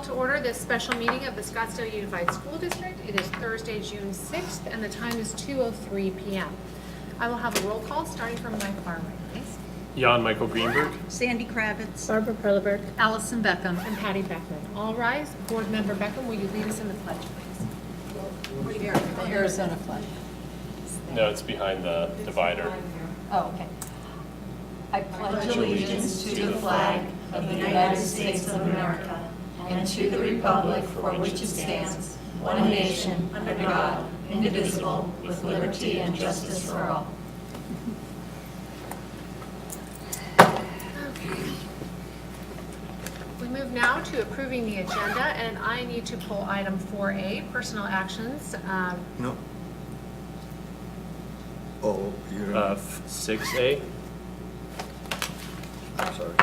to order this special meeting of the Scottsdale Unified School District. It is Thursday, June 6th, and the time is 2:03 p.m. I will have a roll call starting from my far right, please. Jan Michael Greenberg. Sandy Kravitz. Barbara Perleberg. Allison Beckham. And Patty Beckman. All rise. Board Member Beckham, will you lead us in the pledge, please? The Arizona flag. No, it's behind the divider. Oh, okay. I pledge allegiance to the flag of the United States of America and to the republic for which it stands, one nation, under God, indivisible, with liberty and justice for all. We move now to approving the agenda, and I need to pull item 4A, personal actions. No. Oh, you don't, 6A. I'm sorry.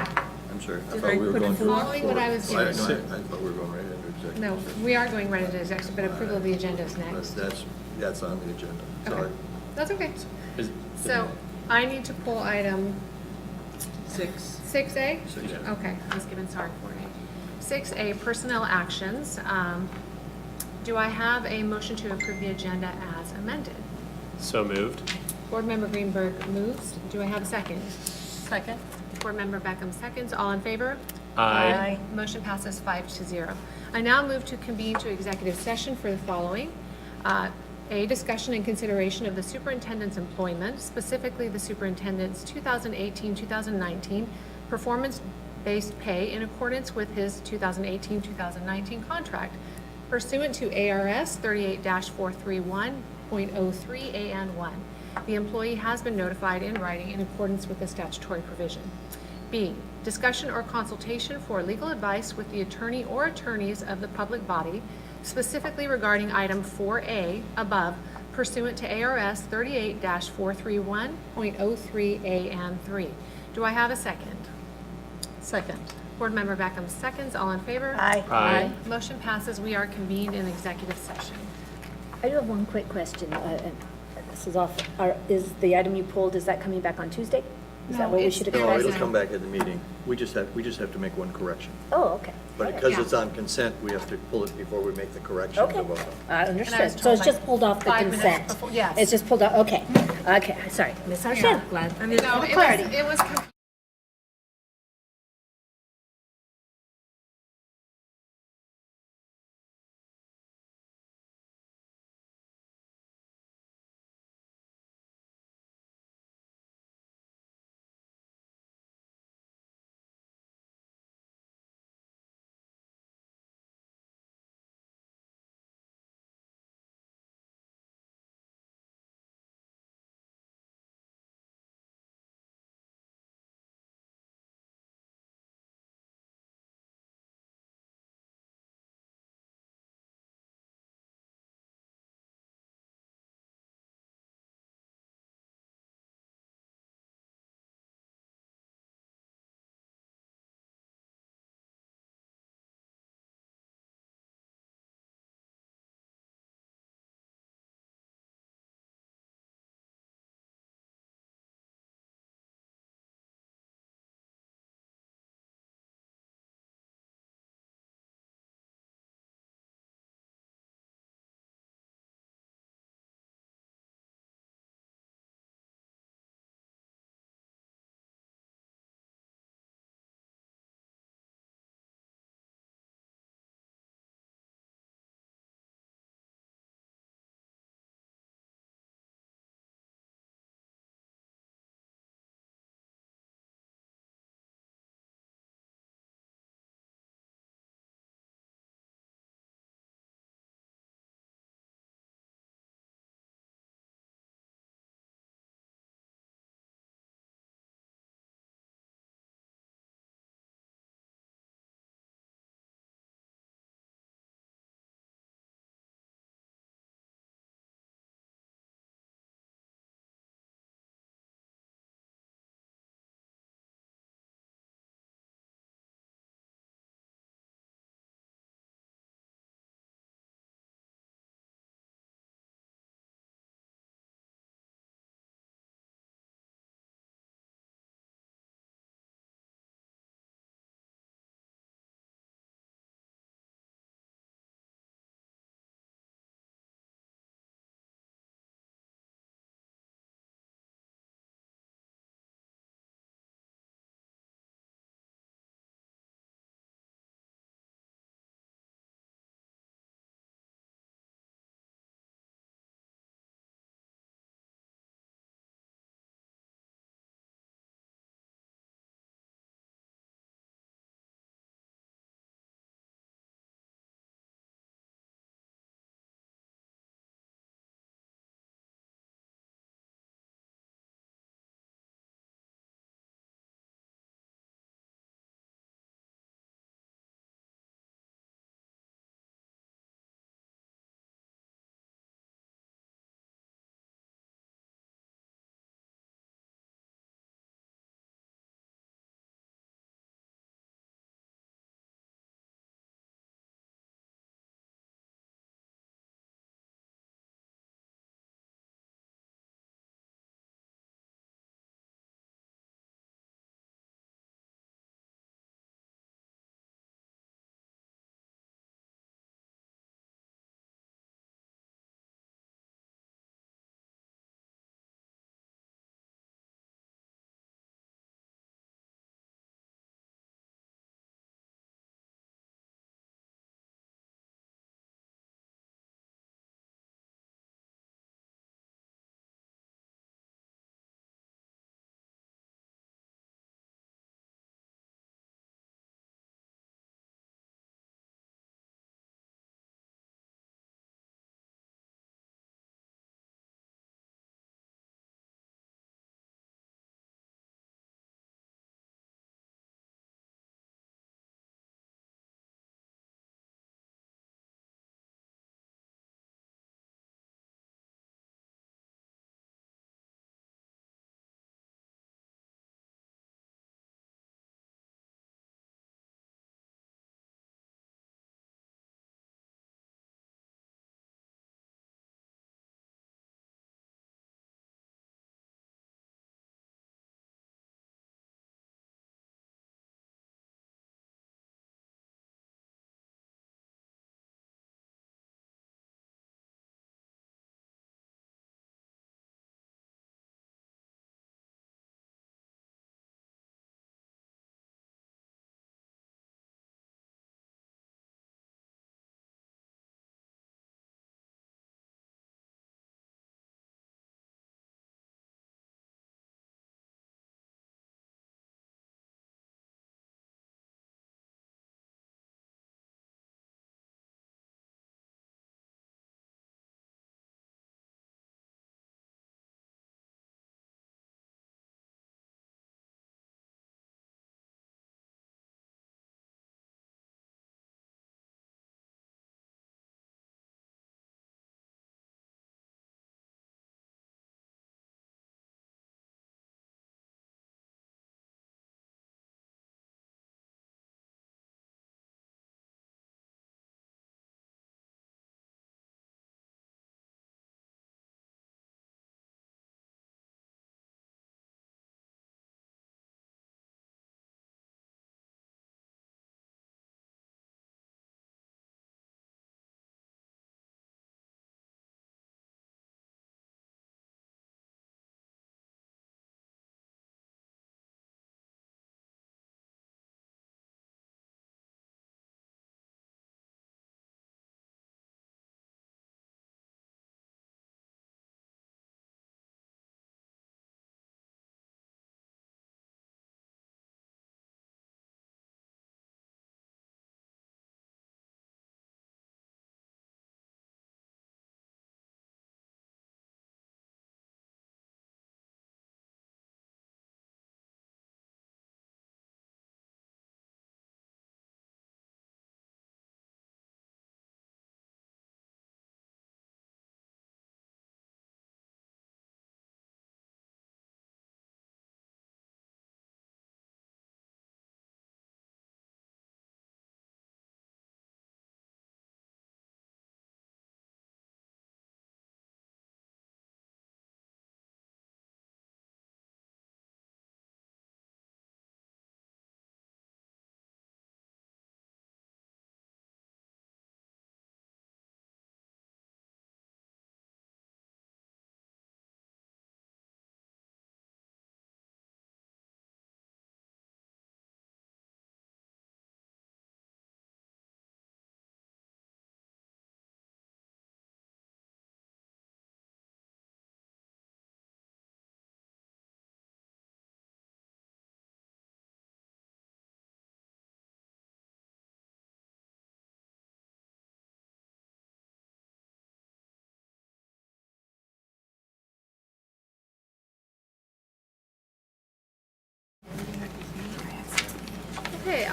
I'm sorry. I Did thought I we were put going it forward. Following what I was I given. thought we were going right into executive. No, we are going right into executive, but approval of the agenda is next. That's on the agenda. Okay. Sorry. That's okay. Is, So I need to pull item 6. 6A? Six. Okay, I was given, sorry, 4A. 6A, personnel actions. Do I have a motion to approve the agenda as amended? so moved. Board Member Greenberg moves. Do I have a second? Second. Board Member Beckham seconds. All in favor? Aye. Motion passes 5-0. I now move to convene to executive session for the following. A, discussion and consideration of the superintendent's employment, specifically the superintendent's 2018-2019 performance-based pay in accordance with his 2018-2019 contract pursuant to ARS 38-431.03 The employee has been notified in writing in accordance with the statutory provision. B, discussion or consultation for legal advice with the attorney or attorneys of the public body, specifically regarding item 4A above pursuant to ARS 38-431.03 Do I have a second? Second. Board Member Beckham seconds. All in favor? Aye. Aye. Motion passes. We are convened in executive session. I do have one quick question. And this is off. Is the item you pulled, is that coming back on Tuesday? Is that No, what we it's- should there No, expect? is it'll come back at the meeting. We just have to make one correction. Oh, okay. But Okay. because Yeah. it's on consent, we have to pull it before we make the correction to Okay. vote on. I And I was understood. So told it's just pulled off the 5 minutes consent? before- yes. It's just pulled off, okay. Okay, sorry. Misunderstood. Yeah. Glad. I No, mean, for the clarity. it was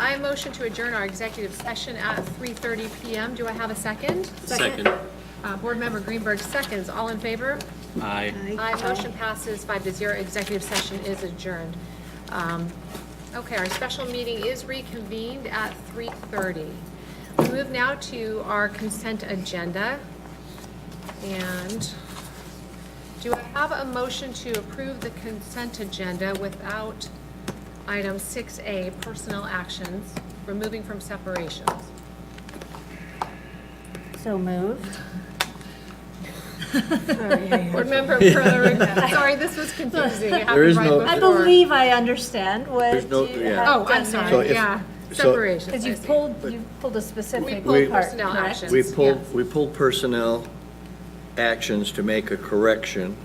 I motion to adjourn our executive session at 3:30 PM. Do I have a second? Second. Board Member Greenberg seconds. All in favor? Aye. Aye. Motion passes 5-0. Executive session is adjourned. Okay, our special meeting is reconvened at 3:30. We move now to our consent agenda. And do I have a motion to approve the consent agenda without item 6A, personnel actions, removing from separations? So moved. Board Member Perler, sorry, this was confusing. It There is happened no- right I before. believe I understand what There's no- you yeah. have Oh, I'm done sorry, So there. if- yeah, so- separations. Because I you've see. pulled a specific pulled part, personnel correct? actions. We Yes. pulled personnel actions to make a correction,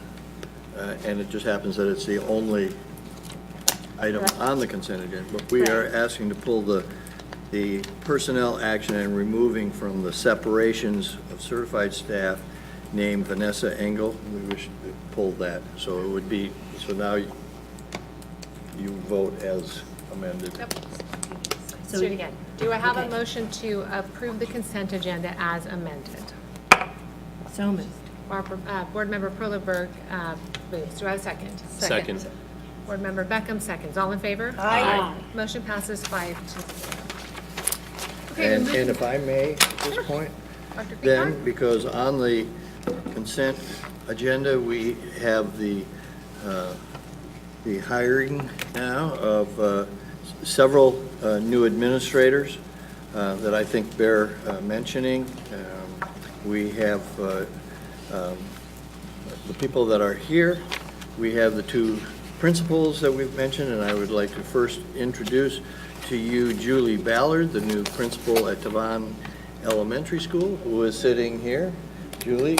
and it just happens that it's the only item Correct. on the consent agenda. But we are asking to pull the personnel action and removing from the separations of certified staff named Vanessa Engel. We wish to pull that. So it would be, so now you vote as amended. Yep. So Let's do it again. Do I have a Okay. motion to approve the consent agenda as amended? So moved. Board Member Perleberg moves. Do I have a second? Second. Board Member Beckham seconds. All in favor? Aye. Motion passes 5-0. Okay, And we're moving- if I may, at this point, Dr. then, Creekard? because on the consent agenda, we have the hiring now of several new administrators that I think bear mentioning. We have the people that are here. We have the two principals that we've mentioned, and I would like to first introduce to you Julie Ballard, the new principal at Tavan Elementary School, who is sitting here. Julie?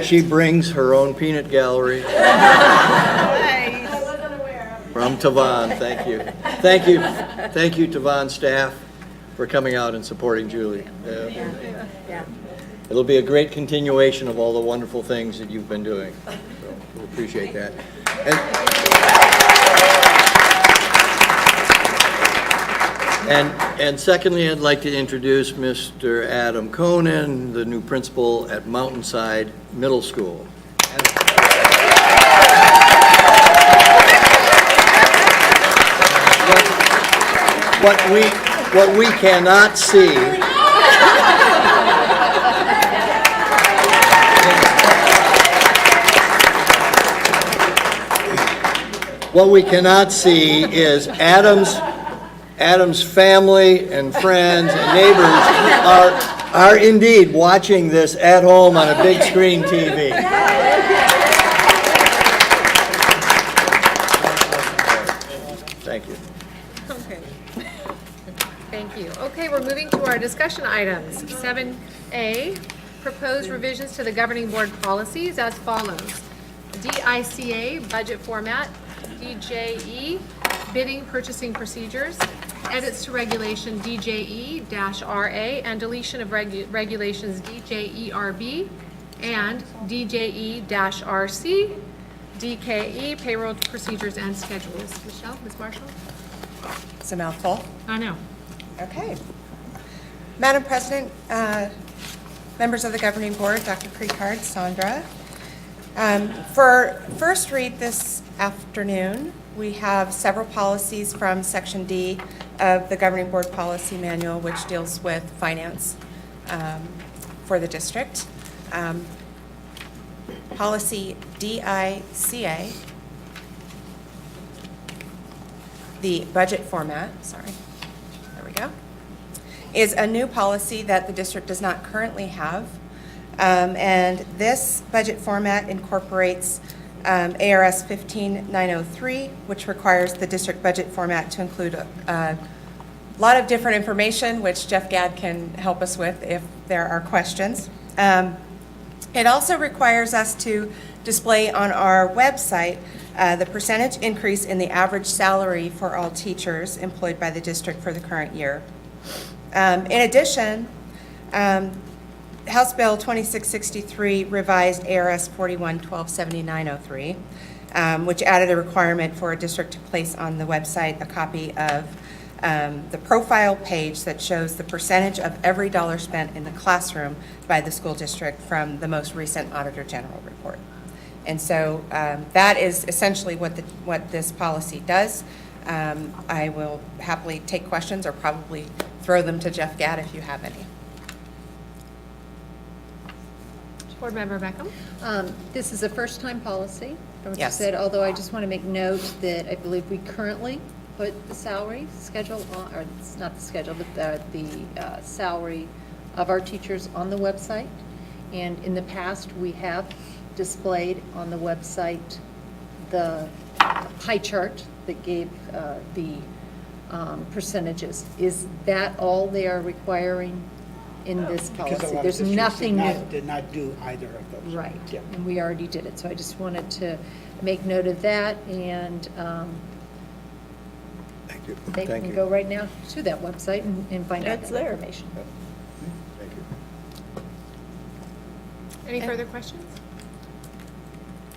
She brings her own peanut gallery. From Tavan, thank you. Thank you, Tavan staff, for coming out and supporting Julie. Yeah. It'll be a great continuation of all the wonderful things that you've been doing. So we appreciate that. And secondly, I'd like to introduce Mr. Adam Conan, the new principal at Mountainside Middle School. What we cannot see is Adam's family and friends and neighbors are indeed watching this at home on a big screen TV. Thank you. Okay. Thank you. Okay, we're moving to our discussion items. 7A, proposed revisions to the governing board policies as follows. DICA, budget format. DJE, bidding purchasing procedures. Edits to regulation DJE-RA and deletion of regulations DJERB and DJE-RC. DKE, payroll procedures and schedules. Michelle, Ms. Marshall? It's a mouthful. I know. Okay. Madam President, members of the governing board, Dr. Creekard, Sandra. For first read this afternoon, we have several policies from Section D of the Governing Board Policy Manual, which deals with finance for the district. Policy DICA, the budget format, sorry, there we go, is a new policy that the district does not currently have. And this budget format incorporates ARS 15903, which requires the district budget format to include a lot of different information, which Jeff Gadd can help us with if there are questions. It also requires us to display on our website the percentage increase in the average salary for all teachers employed by the district for the current year. In addition, House Bill 2663 revised ARS 41-1279-03, which added a requirement for a district to place on the website a copy of the profile page that shows the percentage of every dollar spent in the classroom by the school district from the most recent Auditor General report. And so that is essentially what this policy does. I will happily take questions or probably throw them to Jeff Gadd if you have any. Board Member Beckham? This is a first-time policy, from what you Yes. said, although I just want to make note that I believe we currently put the salary schedule on, or it's not the schedule, but the salary of our teachers on the website. And in the past, we have displayed on the website the pie chart that gave the percentages. Is that all they are requiring in this Because a policy? lot of There's districts nothing new. did not do either of those. Right, Yeah. and we already did it, so I just wanted to make note of that, and Thank you. they Thank can you. go right now to that website and find out That's that there. information. Thank you. Any further questions?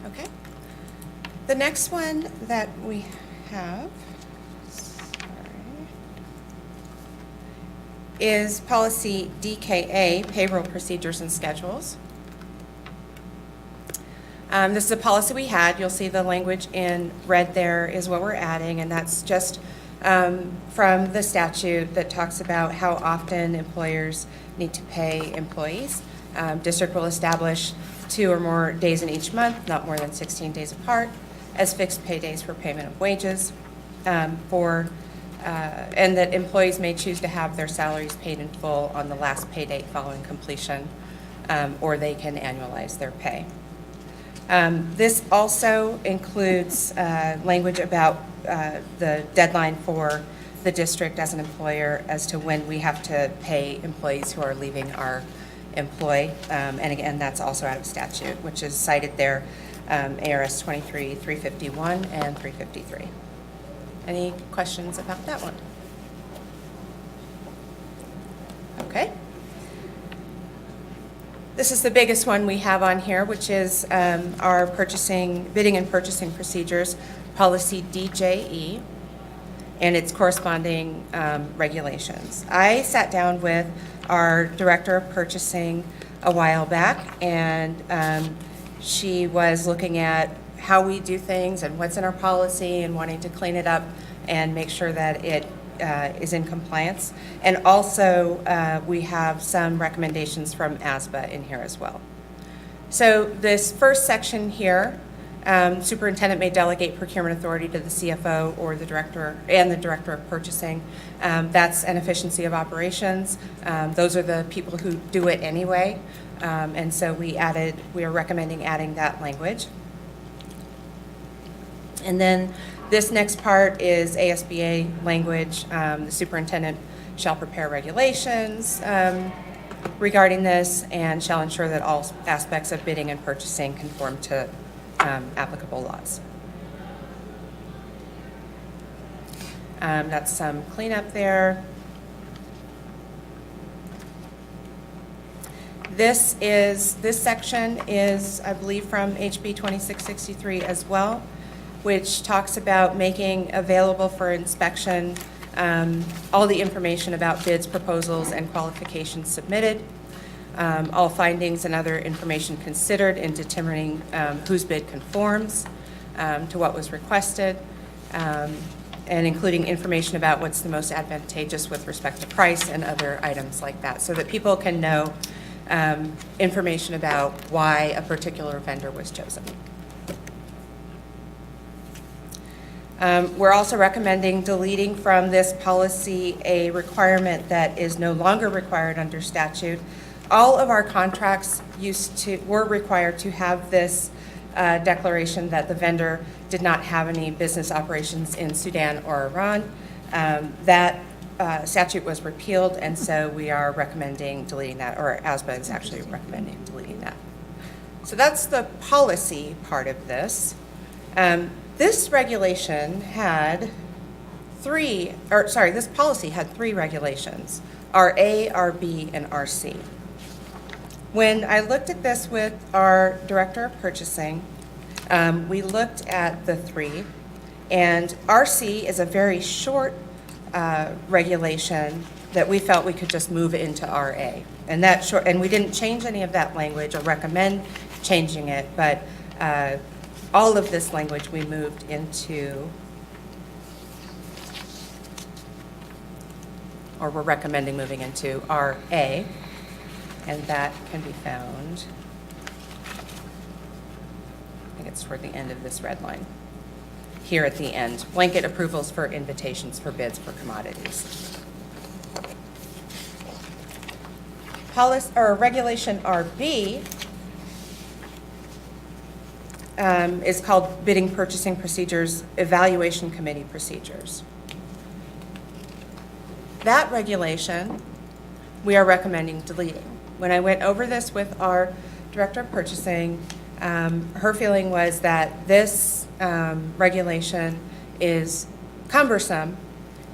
Okay. The next one that we have, is policy DKA, payroll procedures and schedules. This is a policy we had. You'll see the language in red there is what we're adding, and that's just from the statute that talks about how often employers need to pay employees. District will establish 2 or more days in each month, not more than 16 days apart, as fixed pay days for payment of wages, and that employees may choose to have their salaries paid in full on the last pay date following completion, or they can annualize their pay. This also includes language about the deadline for the district as an employer as to when we have to pay employees who are leaving our employ. And again, that's also out of statute, which is cited there, ARS 23-351 and 353. Any questions about that one? Okay. This is the biggest one we have on here, which is our bidding and purchasing procedures, policy DJE, and its corresponding regulations. I sat down with our director of purchasing a while back, and she was looking at how we do things and what's in our policy and wanting to clean it up and make sure that it is in compliance. And also, we have some recommendations from ASBA in here as well. So this first section here, superintendent may delegate procurement authority to the CFO or the director of purchasing. That's an efficiency of operations. Those are the people who do it anyway. And so we are recommending adding that language. And then this next part is ASBA language. The superintendent shall prepare regulations regarding this and shall ensure that all aspects of bidding and purchasing conform to applicable laws. That's some cleanup there. This section is, I believe, from HB 2663 as well, which talks about making available for inspection all the information about bids, proposals, and qualifications submitted, all findings and other information considered in determining whose bid conforms to what was requested, and including information about what's the most advantageous with respect to price and other items like that, so that people can know information about why a particular vendor was chosen. We're also recommending deleting from this policy a requirement that is no longer required under statute. All of our contracts were required to have this declaration that the vendor did not have any business operations in Sudan or Iran. That statute was repealed, and so we are recommending deleting that, or ASBA is actually recommending deleting that. So that's the policy part of this. This regulation had this policy had 3 regulations. RA, RB, and RC. When I looked at this with our Director of Purchasing, we looked at the three, and RC is a very short regulation that we felt we could just move into RA. And that short, and we didn't change any of that language or recommend changing it, but all of this language we moved into, or we're recommending moving into RA, and that can be found, I think it's toward the end of this red line. Here at the end, blanket approvals for invitations for bids for commodities. Policy, or Regulation RB is called Bidding Purchasing Procedures Evaluation Committee Procedures. That regulation, we are recommending deleting. When I went over this with our Director of Purchasing, her feeling was that this regulation is cumbersome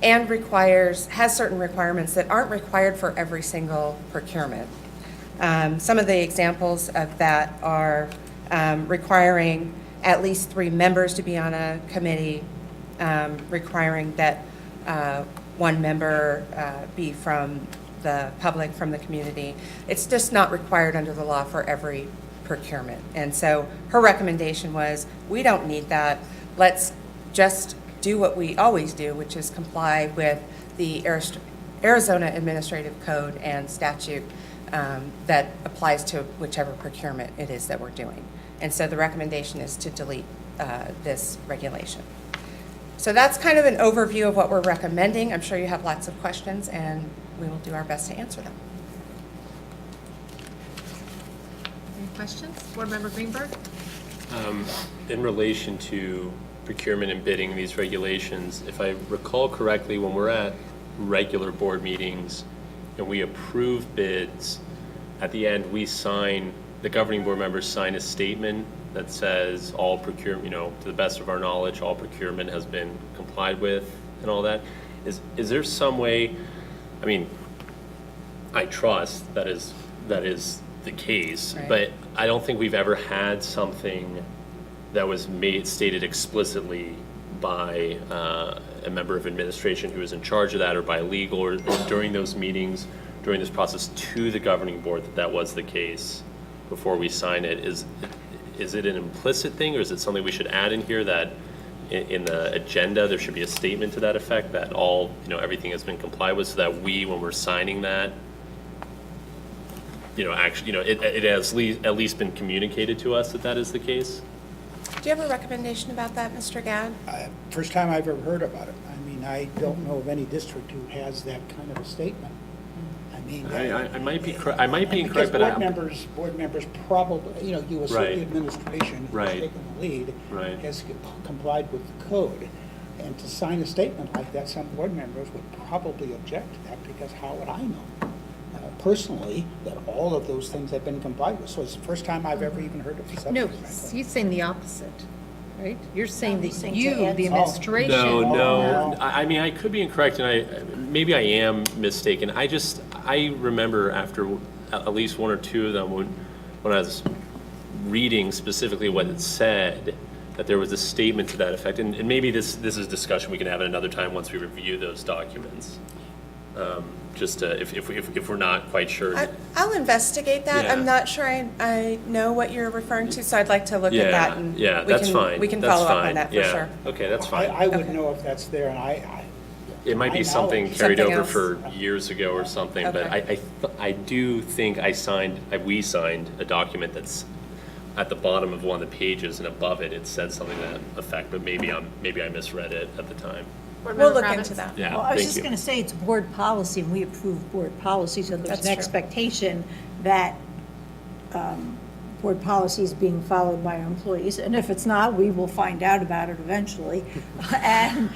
and has certain requirements that aren't required for every single procurement. Some of the examples of that are requiring at least 3 members to be on a committee, requiring that 1 member be from the public, from the community. It's just not required under the law for every procurement. And so her recommendation was, we don't need that. Let's just do what we always do, which is comply with the Arizona Administrative Code and statute that applies to whichever procurement it is that we're doing. And so the recommendation is to delete this regulation. So that's kind of an overview of what we're recommending. I'm sure you have lots of questions, and we will do our best to answer them. Any questions? Board Member Greenberg? In relation to procurement and bidding, these regulations, if I recall correctly, when we're at regular board meetings and we approve bids, at the end the governing board members sign a statement that says all procurement, to the best of our knowledge, all procurement has been complied with and all that. Is there some way, I trust that is the case, Right. but I don't think we've ever had something that was stated explicitly by a member of administration who was in charge of that, or by legal, or during those meetings, during this process, to the governing board that was the case before we sign it. Is it an implicit thing, or is it something we should add in here that in the agenda there should be a statement to that effect that everything has been complied with, so that we, when we're signing that, actually, it has at least been communicated to us that that is the case? Do you have a recommendation about that, Mr. Gadd? First time I've ever heard about it. I don't know of any district who has that kind of a statement. I might be incorrect, but because board members probably, you assume Right. the administration who's Right. taken the lead Right. has complied with the code. And to sign a statement like that, some board members would probably object to that, because how would I know personally that all of those things have been complied with? So it's the first time I've ever even heard of the subject. No, frankly. he's saying the opposite, right? You're saying that saying you, to Ed's- the administration. No. I could be incorrect, and maybe I am mistaken. I remember after at least 1 or 2 of them, when I was reading specifically what it said, that there was a statement to that effect. And maybe this is a discussion we can have at another time once we review those documents. Just if we're not quite sure. I'll investigate that. Yeah. I'm not sure I know what you're referring to, so I'd like to look at that, and that's fine. we can That's follow up fine. on that for Yeah. sure. Okay, that's fine. I wouldn't know if that's there, and It might be my something knowledge. carried Something over else. for years ago or something, but Okay. I do think we signed a document that's at the bottom of one of the pages, and above it said something to that effect, but maybe I misread it at the time. Board We'll Member look Kravitz? into that. Yeah, Well, I was thank just you. going to say, it's board policy, and we approve board policy, so there's That's an true. expectation that board policy is being followed by our employees, and if it's not, we will find out about it eventually. And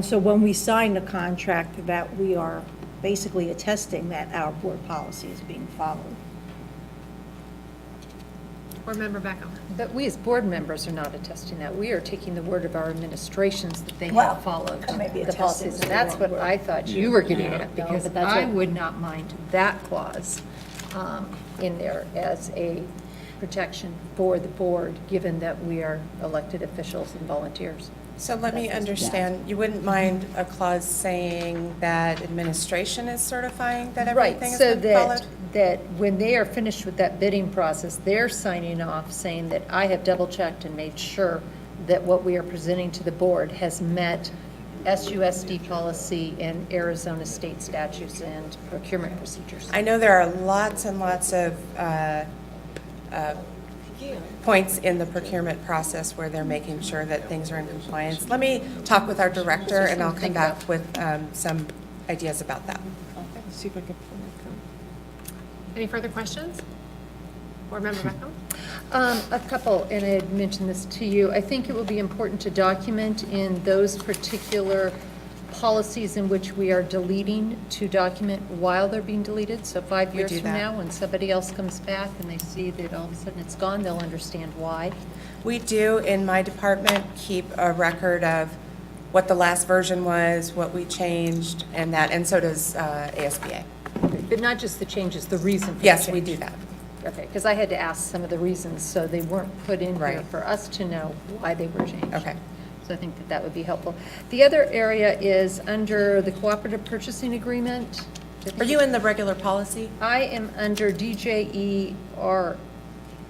so when we sign the contract, that we are basically attesting that our board policy is being followed. Board Member Beckham. But we as board members are not attesting that. We are taking the word of our administrations that they Well, have followed maybe the attesting policies. is And the that's wrong what word. I thought you were getting Yeah. at, No, because but that's I what- would not mind that clause in there as a protection for the board, given that we are elected officials and volunteers. So let me understand, you wouldn't mind a clause saying that administration is certifying that everything has been Right, followed? so that when they are finished with that bidding process, they're signing off saying that I have double-checked and made sure that what we are presenting to the board has met SUSD policy and Arizona state statutes and procurement procedures. I know there are lots and lots of points in the procurement process where they're making sure that things are in compliance. Let me talk with our director, and I'll come back with some ideas about that. Any further questions? Board Member Beckham. A couple, and I had mentioned this to you. I think it will be important to document in those particular policies in which we are deleting, to document while they're being deleted. So 5 We years do from that. now, when somebody else comes back and they see that all of a sudden it's gone, they'll understand why. We do, in my department, keep a record of what the last version was, what we changed, and that, and so does ASBA. But not just the changes, the reason for the Yes, we change. do that. Okay, because I had to ask some of the reasons, so they weren't put in here Right. for us to know why they were changed. Okay. So I think that that would be helpful. The other area is under the cooperative purchasing agreement. Are you in the regular policy? I am under DJE, or,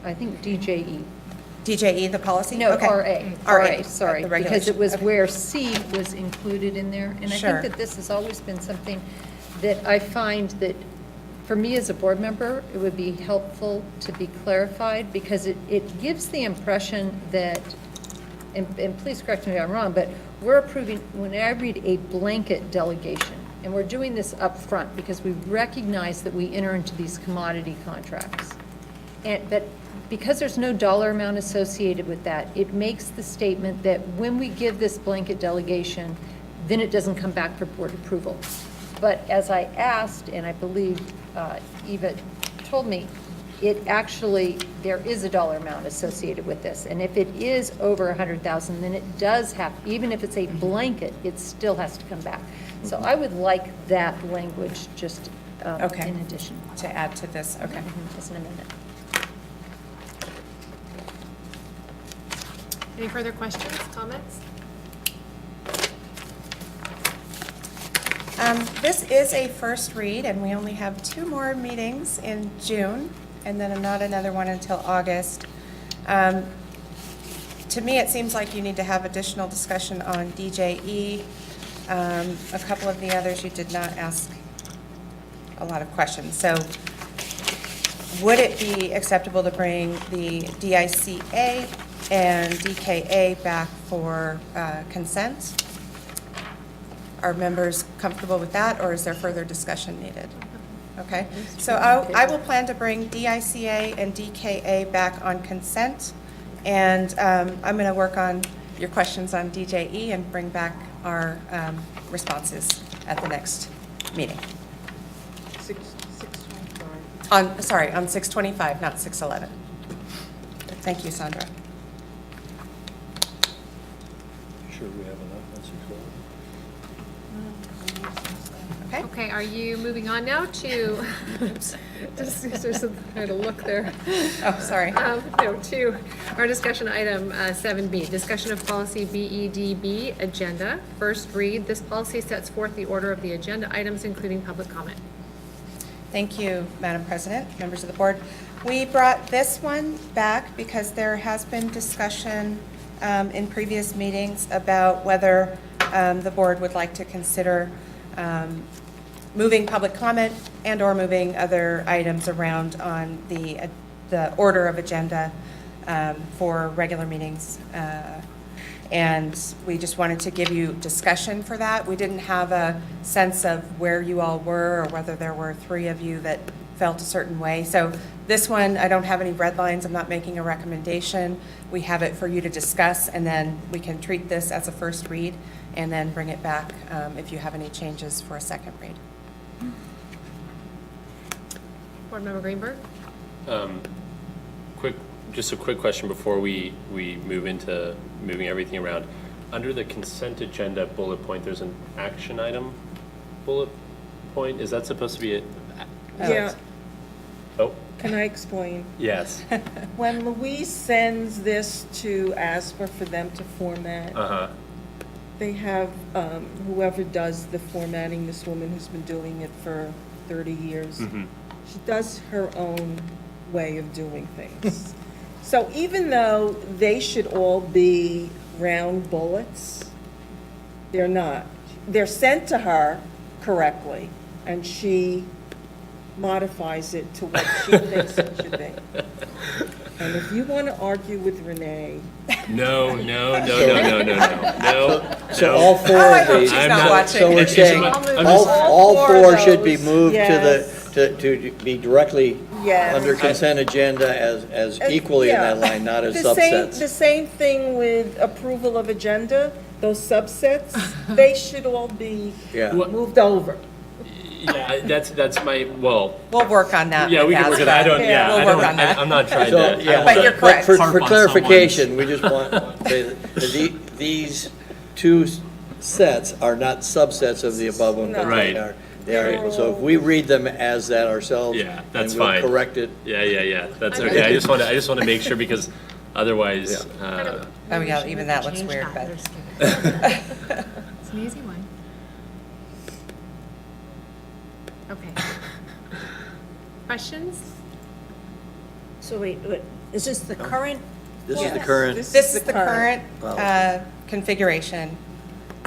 I think DJE. DJE, the policy? No, Okay. RA, sorry, the because it regulation. was Okay. where C was included in there. And I Sure. think that this has always been something that I find that, for me as a board member, it would be helpful to be clarified, because it gives the impression that, and please correct me if I'm wrong, but we're approving, when I read a blanket delegation, and we're doing this up front because we recognize that we enter into these commodity contracts. But because there's no dollar amount associated with that, it makes the statement that when we give this blanket delegation, then it doesn't come back for board approval. But as I asked, and I believe Eva told me, it actually, there is a dollar amount associated with this. And if it is over 100,000, then it does have, even if it's a blanket, it still has to come back. So I would like that language just Okay. in addition, To add to this, okay. as an amendment. Any further questions, comments? This is a first read, and we only have 2 more meetings in June, and then not another one until August. To me, it seems like you need to have additional discussion on DJE. A couple of the others, you did not ask a lot of questions. So would it be acceptable to bring the DICA and DKA back for consent? Are members comfortable with that, or is there further discussion needed? Okay, so I will plan to bring DICA and DKA back on consent, and I'm going to work on your questions on DJE and bring back our responses at the next meeting. 6:25. On 6:25, not 6:11. Thank you, Sandra. Sure we have enough on 6:11? Okay? Okay, are you moving on now to, just, there's a kind of look there. Oh, sorry. No, to our discussion item 7B, discussion of policy BEDB agenda. First read, this policy sets forth the order of the agenda items, including public comment. Thank you, Madam President, members of the board. We brought this one back because there has been discussion in previous meetings about whether the board would like to consider moving public comment and/or moving other items around on the order of agenda for regular meetings. And we just wanted to give you discussion for that. We didn't have a sense of where you all were, or whether there were 3 of you that felt a certain way. So this one, I don't have any red lines. I'm not making a recommendation. We have it for you to discuss, and then we can treat this as a first read and then bring it back if you have any changes for a second read. Board Member Greenberg? Quick, Just a quick question before we move into moving everything around. Under the consent agenda bullet point, there's an action item bullet point. Is that supposed to be Yeah, Oh, can I explain? yes. When Louise sends this to ASPA for them to format, Uh-huh. they have, whoever does the formatting, this woman who's been doing it for 30 years, she does her own way of doing things. So even though they should all be round bullets, they're not. They're sent to her correctly, and she modifies it to what she thinks it should be. And if you want to argue with Renee, No. So all four Oh, I of hope these. she's not watching. So we're saying, I'll move all All four four of should be those, moved yes. to be directly Yes. under consent agenda as equally in that Yeah. line, not as The subsets. same thing with approval of agenda, those subsets, they should all be Yeah. moved over. Yeah, that's my, well, We'll work on that. yeah, with we can work on ASPA. that. I don't, We'll work on that. I'm not trying So, to. I yeah, don't But wanna- you're correct. For harp on clarification, we just want to say that these two sets are not subsets of the above one, but Right. they are, so if we read them as that ourselves. Yeah, that's then we'll fine. correct it. Yeah, that's okay. I just want to make sure because otherwise, Oh, yeah, even that looks Change weird, that. but. It's an easy one. Okay. Questions? So wait, is this the current? This is the Yes. current, This is the current Policy. configuration,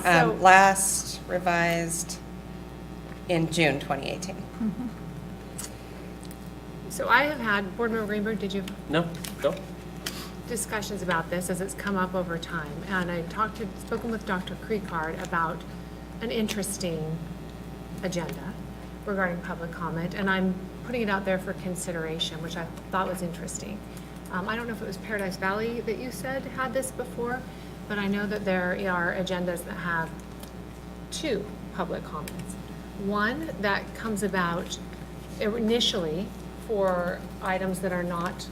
So- last revised in June 2018. So I have had, Board Member Greenberg, did you no, go. discussions about this as it's come up over time? And I spoken with Dr. Creekard about an interesting agenda regarding public comment, and I'm putting it out there for consideration, which I thought was interesting. I don't know if it was Paradise Valley that you said had this before, but I know that there are agendas that have 2 public comments. One that comes about initially for items that are not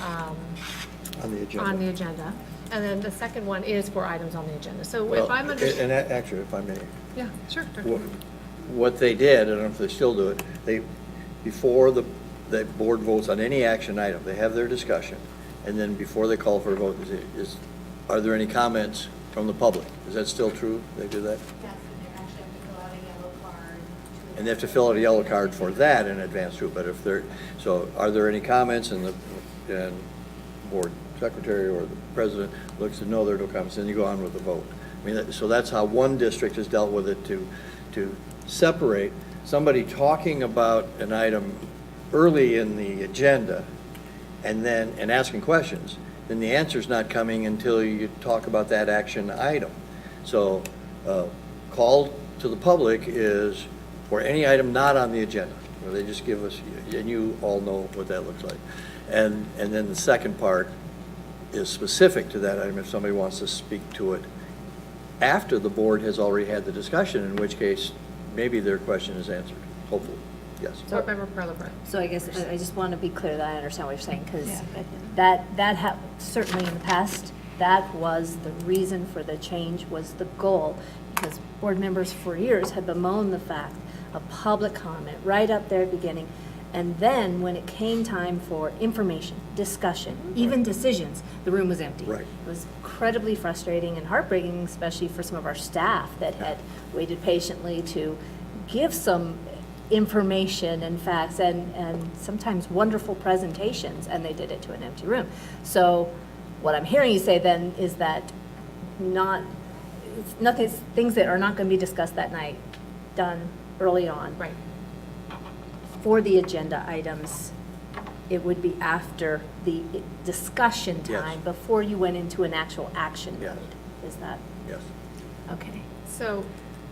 on the agenda. on the agenda, and then the second one is for items on the agenda. So Well, if I'm understanding, and actually, if I may, yeah, sure. Dr. what they did, I don't know if they still do it, before the board votes on any action item, they have their discussion, and then before they call for a vote, are there any comments from the public? Is that still true? They do that? Yes, and they actually have to fill out a yellow card. And they have to fill out a yellow card for that in advance too, but if there, so are there any comments, and the board secretary or the president looks and no, there are no comments, then you go on with the vote. I mean, so that's how one district has dealt with it, to separate somebody talking about an item early in the agenda and asking questions, then the answer's not coming until you talk about that action item. So, call to the public is for any item not on the agenda, where they just give us, and you all know what that looks like. And then the second part is specific to that item, if somebody wants to speak to it after the board has already had the discussion, in which case, maybe their question is answered, hopefully, yes. Board Member Perla-Britt. So I guess I just want to be clear that I understand what you're saying, because Yeah. that certainly in the past, that was the reason for the change, was the goal, because board members for years had bemoaned the fact of public comment right up there at the beginning. And then when it came time for information, discussion, even decisions, the room was empty. Right. It was incredibly frustrating and heartbreaking, especially for some of our staff that had waited patiently to give some information and facts and sometimes wonderful presentations, and they did it to an empty room. So what I'm hearing you say then is that things that are not going to be discussed that night, done early on. Right. For the agenda items, it would be after the discussion Yes. time, before you went into an actual action Yes. mode. Is that, Yes. okay. So,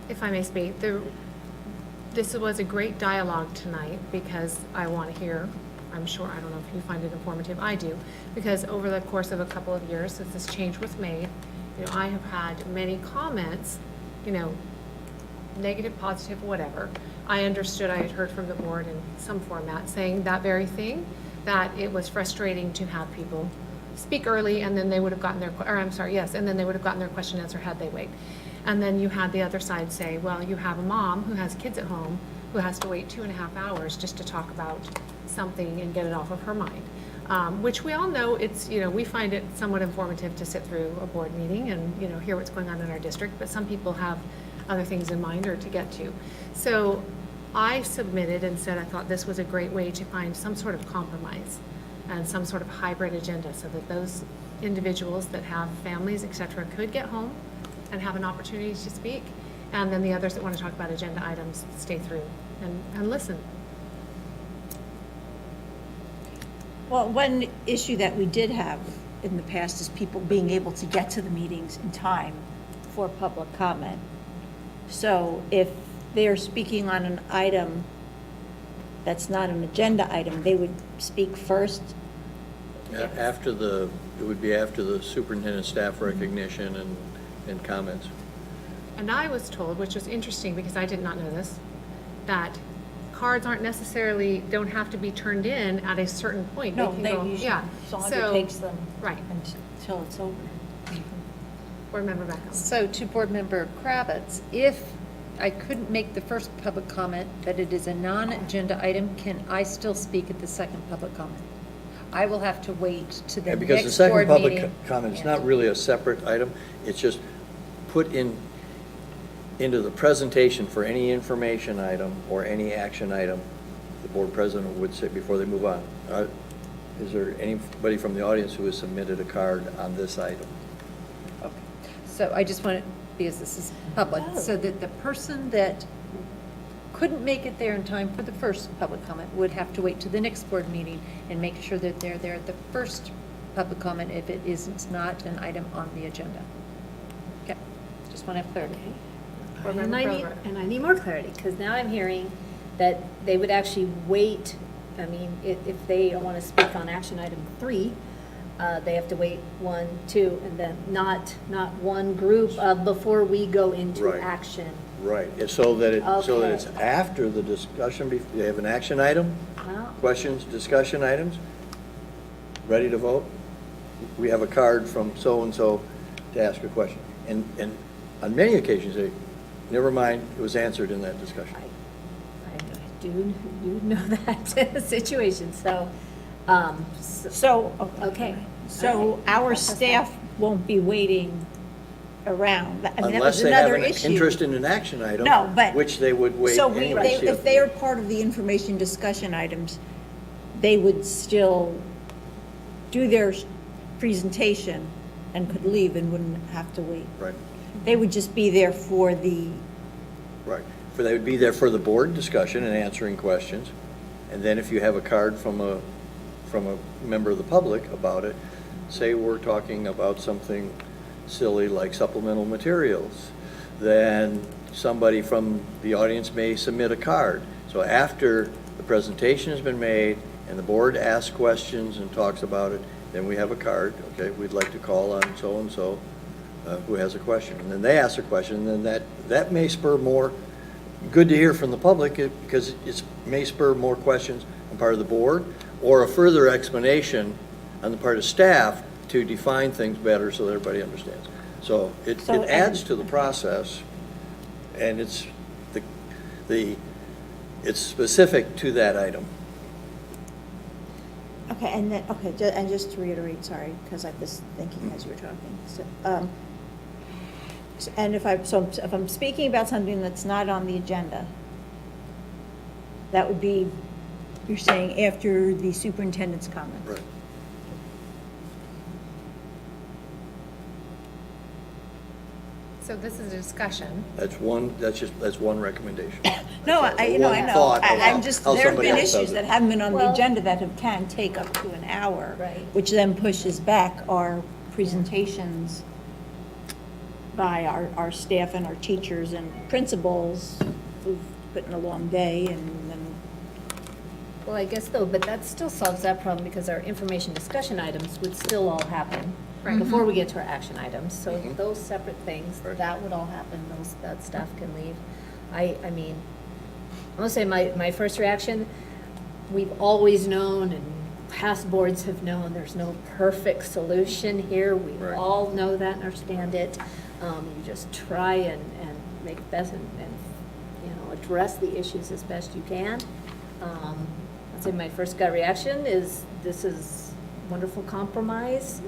if I may speak, this was a great dialogue tonight, because I want to hear, I'm sure, I don't know if you find it informative, I do, because over the course of a couple of years since this change was made, I have had many comments, negative, positive, whatever. I understood, I had heard from the board in some format saying that very thing, that it was frustrating to have people speak early, and then they would have gotten their, or I'm sorry, yes, and then they would have gotten their question answered had they waited. And then you had the other side say, well, you have a mom who has kids at home who has to wait 2.5 hours just to talk about something and get it off of her mind. Which we all know it's, we find it somewhat informative to sit through a board meeting and, hear what's going on in our district, but some people have other things in mind or to get to. So I submitted and said I thought this was a great way to find some sort of compromise and some sort of hybrid agenda so that those individuals that have families, et cetera, could get home and have an opportunity to speak. And then the others that want to talk about agenda items stay through and listen. Well, one issue that we did have in the past is people being able to get to the meetings in time for public comment. So if they're speaking on an item that's not an agenda item, they would speak first. It would be after the superintendent staff recognition and comments. And I was told, which was interesting because I did not know this, that cards don't have to be turned in at a certain point. No, can they go, usually, yeah. as long as So- it takes them Right. until it's over. Board Member Beckham. So to Board Member Kravitz, if I couldn't make the first public comment, that it is a non-agenda item, can I still speak at the second public comment? I will have to wait to the And because the next second board public meeting. comment is not really a separate item, it's just put into the presentation for any information item or any action item, the board president would say before they move on. Is there anybody from the audience who has submitted a card on this item? Okay. So I just want to, because this is public, so that the person that couldn't make it there in time for the first public comment would have to wait to the next board meeting and make sure that they're there at the first public comment if it isn't not an item on the agenda. Okay, just want to have clarity. Board And Member I need, Kroger. and I need more clarity, because now I'm hearing that they would actually wait, I mean, if they want to speak on action item 3, they have to wait 1, 2, and then not one group before we go into Right. action. Right, so that it's Okay. after the discussion, you have an action item, Well, questions, discussion items, ready to vote? We have a card from so-and-so to ask a question. And on many occasions, they, never mind, it was answered in that discussion. I do know that situation, so, So, okay. so Okay. our Process staff won't be waiting around. I mean, that Unless was they have another an issue. interest in an action item. No, but- Which they would wait So anyway. see if they are part of the information discussion items, they would still do their presentation and could leave and wouldn't have to wait. Right, They would just be there for the, right. They would be there for the board discussion and answering questions. And then if you have a card from a member of the public about it, say we're talking about something silly like supplemental materials, then somebody from the audience may submit a card. So after the presentation has been made and the board asks questions and talks about it, then we have a card, okay, we'd like to call on so-and-so who has a question. And then they ask a question, and then that may spur more, good to hear from the public, because it may spur more questions on part of the board, or a further explanation on the part of staff to define things better so that everybody understands. So it adds to the process, and it's it's specific to that item. okay, and then, okay, and just to reiterate, sorry, because I was thinking as you were talking. And if I'm speaking about something that's not on the agenda, that would be, you're saying after the superintendent's comments? Right. So this is a discussion. That's one recommendation. No, That's I one know. thought of I'm just, how there have somebody been else does issues it. that haven't been on the Well- agenda that can take up to an hour. Right. Which then pushes back our presentations by our staff and our teachers and principals who've put in a long day and then, Well, I guess though, but that still solves that problem because our information discussion items would still all happen Right. before we get to our action items. So Mhm. those separate things, Right. that would all happen, that staff can leave. I mean, I want to say my first reaction, we've always known, and past boards have known there's no perfect solution here. We Right. all know that and understand it. You just try and make best and, you know, address the issues as best you can. I'd say my first gut reaction is this is wonderful compromise,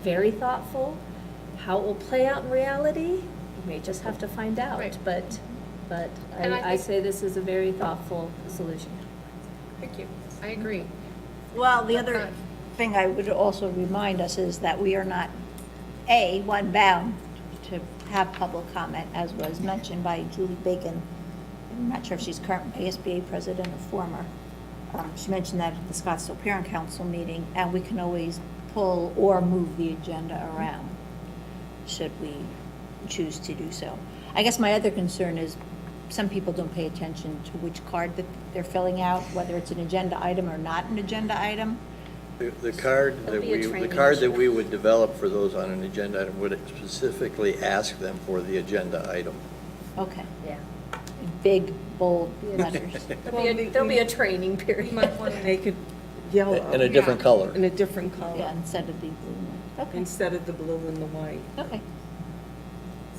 very thoughtful. How it will play out in reality, you may just have to find out. Right. But And I I think- say this is a very thoughtful solution. Thank you. I agree. Well, the other thing I would also remind us is that we are not, A, one bound to have public comment, as was mentioned by Julie Bacon. I'm not sure if she's current ASBA president or former. She mentioned that at the Scottsdale Parent Council meeting, and we can always pull or move the agenda around, should we choose to do so. I guess my other concern is some people don't pay attention to which card that they're filling out, whether it's an agenda item or not an agenda item. The card It'll that be a we, the training card that issue. we would develop for those on an agenda item would specifically ask them for the agenda item. Okay. Yeah. Big, bold letters. There'll be a training You period. might want to make it yellow. In a different color. In a different Yeah, color, instead of the blue one. Okay, instead of the blue and the white. okay.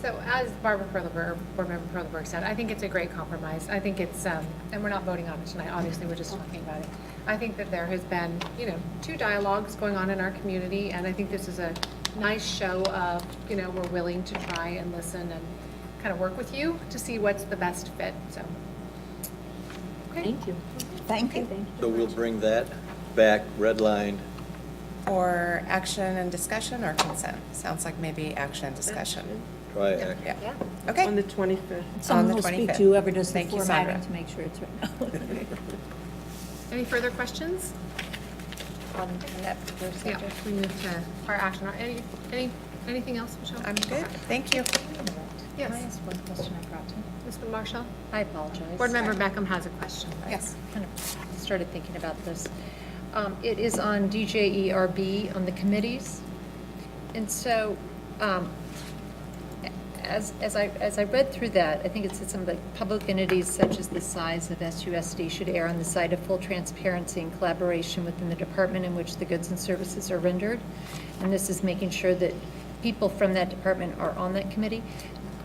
So as Barbara Perleberg, Board Member Perleberg said, I think it's a great compromise. I think it's, and we're not voting on it tonight, obviously, we're just talking about it. I think that there has been, you know, 2 dialogues going on in our community, and I think this is a nice show of, you know, we're willing to try and listen and kind of work with you to see what's the best fit, so. Okay. Thank you. Thank you. Thank you. So we'll bring that back, redlined. Or action and discussion or consent? Sounds like maybe action and discussion. Try act. Yeah, Yeah. okay. On the 25th. Someone the will speak 25th. to whoever does the Thank you, Sandra. formatting to make sure it's written. Any further questions? On that particular Yeah, subject. we move to our action. Anything else, Michelle? I'm good, thank you. Yes. Can I ask one question I brought to? Mr. Marshall? I apologize. Board Member Beckham has a question. Yes. Kind of started thinking about this. It is on DJERB, on the committees. And so, as I read through that, I think it said some of the public entities such as the size of SUSD should err on the side of full transparency and collaboration within the department in which the goods and services are rendered. And this is making sure that people from that department are on that committee.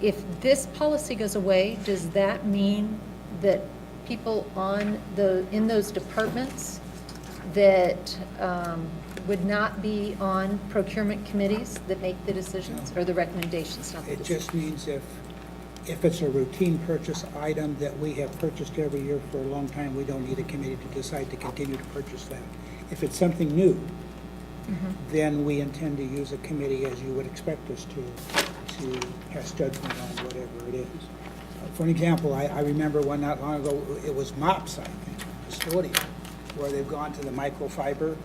If this policy goes away, does that mean that people in those departments that would not be on procurement committees that make the decisions or the recommendations, not the It decisions? just means if it's a routine purchase item that we have purchased every year for a long time, we don't need a committee to decide to continue to purchase that. If it's something new, then we intend to use a committee, as you would expect us to pass judgment on whatever it is. For an example, I remember one not long ago, it was MOPS, I think, custodian, where they've gone to the microfiber.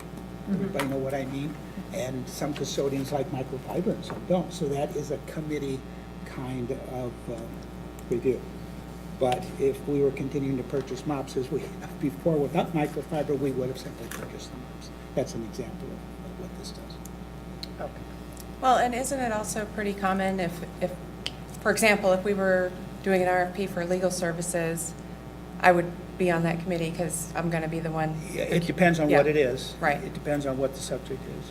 Everybody know what I mean? And some custodians like microfiber and some don't. So that is a committee kind of review. But if we were continuing to purchase MOPS as we have before without microfiber, we would have simply purchased the MOPS. That's an example of what this does. Well, and isn't it also pretty common if, for example, if we were doing an RFP for legal services, I would be on that committee because I'm going to be the one. Yeah, it depends on what Yeah. it is. Right. It depends on what the subject is.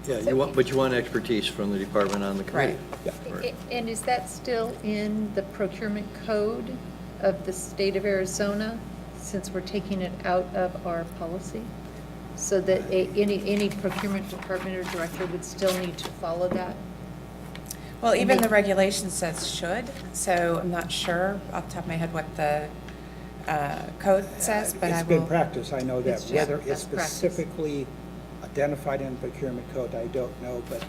Yeah. Yeah, but you want expertise from the department on the committee. Right. And is that still in the procurement code of the state of Arizona, since we're taking it out of our policy? So that any procurement department or director would still need to follow that? Well, even the regulation says should, so I'm not sure off the top of my head what the code says, but I It's will. been practice, I know that. It's just Whether it's best practice. specifically identified in the procurement code, I don't know, but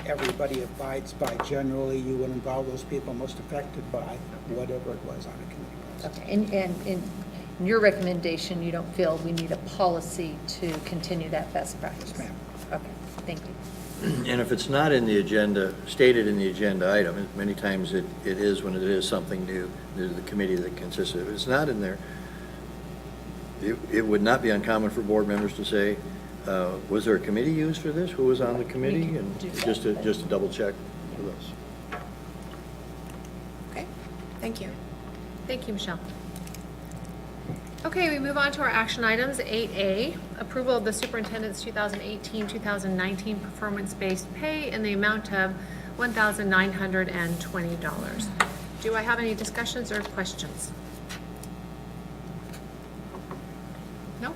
everybody abides by, generally, you would involve those people most affected by whatever it was on a committee process. Okay, and in your recommendation, you don't feel we need a policy to continue that best practice? Yes, ma'am. Okay, thank you. And if it's not in the agenda, stated in the agenda item, many times it is when it is something new, there's the committee that consists of it. If it's not in there, it would not be uncommon for board members to say, was there a committee used for this? Who was on the committee? And just to double check for those. Okay, thank you. Thank you, Michelle. Okay, we move on to our action items. 8A, approval of the superintendent's 2018-2019 performance-based pay in the amount of $1,920. Do I have any discussions or questions? No?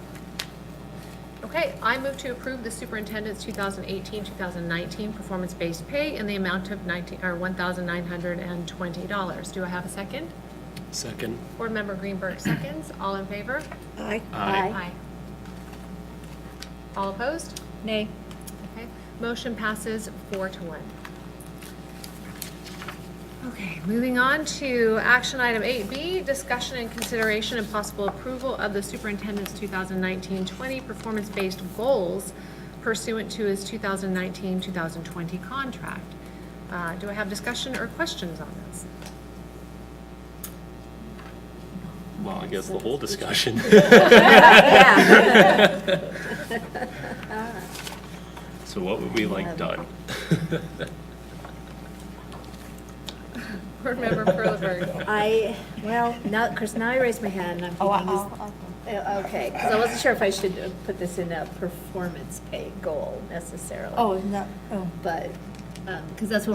Okay, I move to approve the superintendent's 2018-2019 performance-based pay in the amount of $1,920. Do I have a second? Second. Board Member Greenberg seconds. All in favor? Aye. Aye. All opposed? Nay. Okay, motion passes 4-1. Okay, moving on to action item 8B, discussion and consideration and possible approval of the superintendent's 2019-20 performance-based goals pursuant to his 2019-2020 contract. Do I have discussion or questions on this? Well, I guess the whole discussion. So what would we like done? Board Member Perleberg. Chris, now I raised my hand, and I'm thinking, okay, because I wasn't sure if I should put this in a performance pay goal necessarily. Oh. But, because that's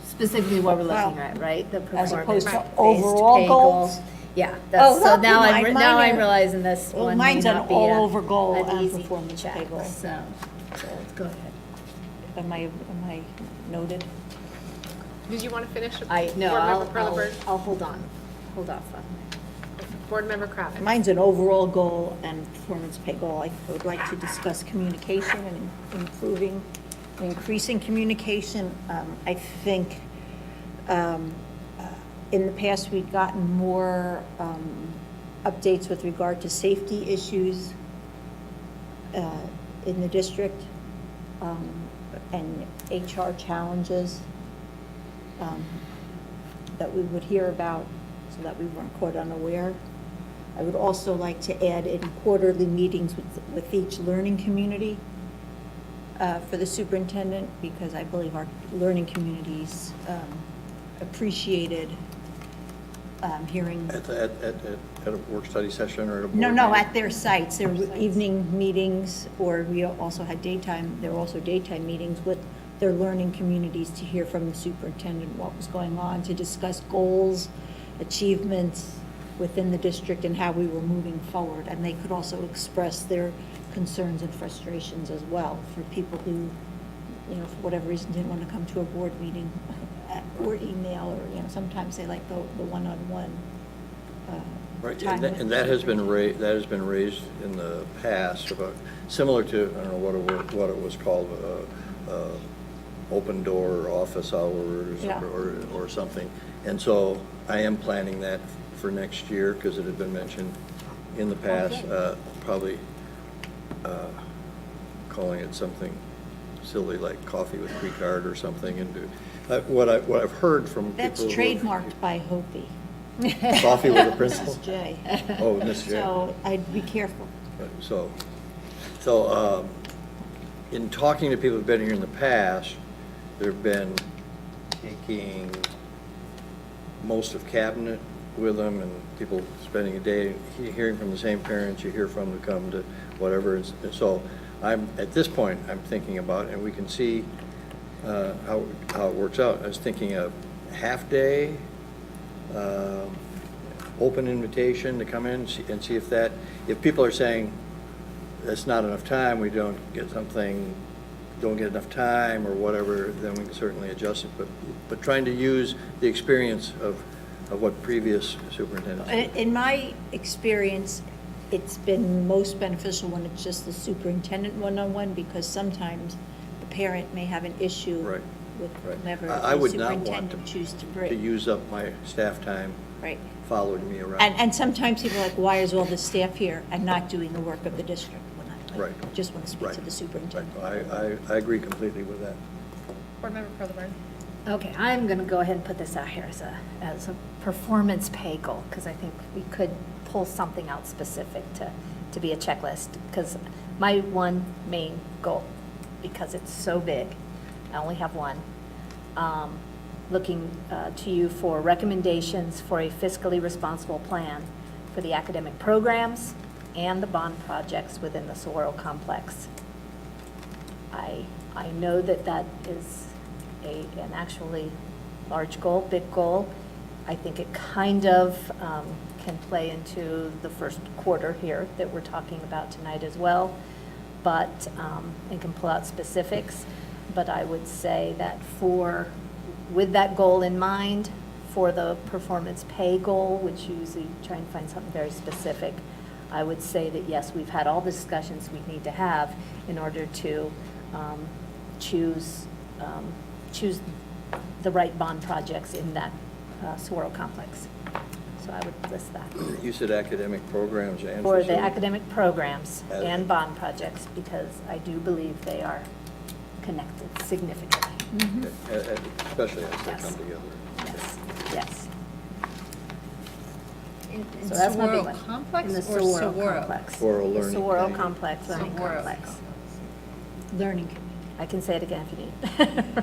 specifically what we're looking Well, at, right? The as opposed to performance-based overall pay goals? goal. Yeah, Oh, that's, so that'd be now mine. I'm Mine are- realizing this Well, one may mine's an not be all-over goal an and easy performance pay check, goal. so let's go ahead. Am I noted? Did you want to finish? No, Board Member Perleberg? I'll hold off on. Board Member Kravitz. Mine's an overall goal and performance pay goal. I would like to discuss communication and increasing communication. I think in the past, we've gotten more updates with regard to safety issues in the district and HR challenges that we would hear about so that we weren't caught unaware. I would also like to add in quarterly meetings with each learning community for the superintendent, because I believe our learning communities appreciated hearing. At a work-study session or at a board No, meeting? at their sites. There were evening meetings, or we also had there were also daytime meetings with their learning communities to hear from the superintendent what was going on, to discuss goals, achievements within the district and how we were moving forward. And they could also express their concerns and frustrations as well for people who, for whatever reason, didn't want to come to a board meeting or email, or, sometimes they like the one-on-one Right, time with and the that has been raised in the past, about, similar to, I don't know what it was called, open door office hours Yeah. or something. And so I am planning that for next year, because it had been mentioned in the past, probably calling it something silly like coffee with Precard or something. And what I've heard from people. That's trademarked by Hopi. Coffee with a principal? Mrs. J. Oh, Miss J. So I'd be careful. So, in talking to people who've been here in the past, there've been taking most of cabinet with them, and people spending a day hearing from the same parents you hear from to come to whatever. And so at this point, I'm thinking about, and we can see how it works out. I was thinking a half-day, open invitation to come in and see if people are saying, that's not enough time, we don't get enough time or whatever, then we can certainly adjust it. But trying to use the experience of what previous superintendents did. In my experience, it's been most beneficial when it's just the superintendent one-on-one, because sometimes the parent may have an issue Right. with Right. whomever I the would not want superintendent choose to to bring. use up my staff time Right. following me around. And sometimes people are like, why is all the staff here and not doing the work of the district? When I Right. just want to speak to Right. the superintendent. Right. I agree completely with that. Board Member Perleberg. Okay, I'm going to go ahead and put this out here as a performance pay goal, because I think we could pull something out specific to be a checklist, because my one main goal, because it's so big, I only have one, looking to you for recommendations for a fiscally responsible plan for the academic programs and the bond projects within the Saguaro complex. I know that that is an actually large goal, big goal. I think it kind of can play into the first quarter here that we're talking about tonight as well, but, and can pull out specifics. But I would say that with that goal in mind, for the performance pay goal, which usually try and find something very specific, I would say that yes, we've had all the discussions we need to have in order to choose the right bond projects in that Saguaro complex. So I would list that. You said academic programs and For the facilities? academic programs As- and bond projects, because I do believe they are connected significantly. Especially as they Yes. come together. Yes, yes. In So that's my big Saguaro one. complex In the or Saguaro Saguaro? complex. Saguaro The learning Saguaro community. complex, learning Saguaro complex. Learning community. I can say it again if you need.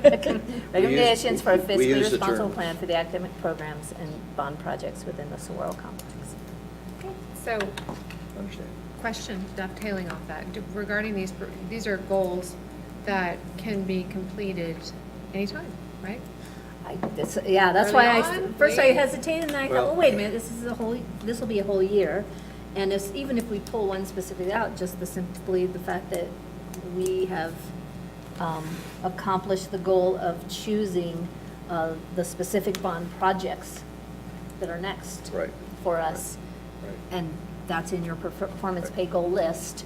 Recommendations for a we fiscally use the responsible term. plan for the academic programs and bond projects within the Saguaro complex. So, Understand. question dovetailing off that, regarding these are goals that can be completed anytime, right? Yeah, that's why Early on, first I late? hesitated, and I Well- thought, well, wait a minute, this will be a whole year. And even if we pull one specific out, just simply the fact that we have accomplished the goal of choosing the specific bond projects that are next Right. for us. Right. And that's in your performance pay goal list.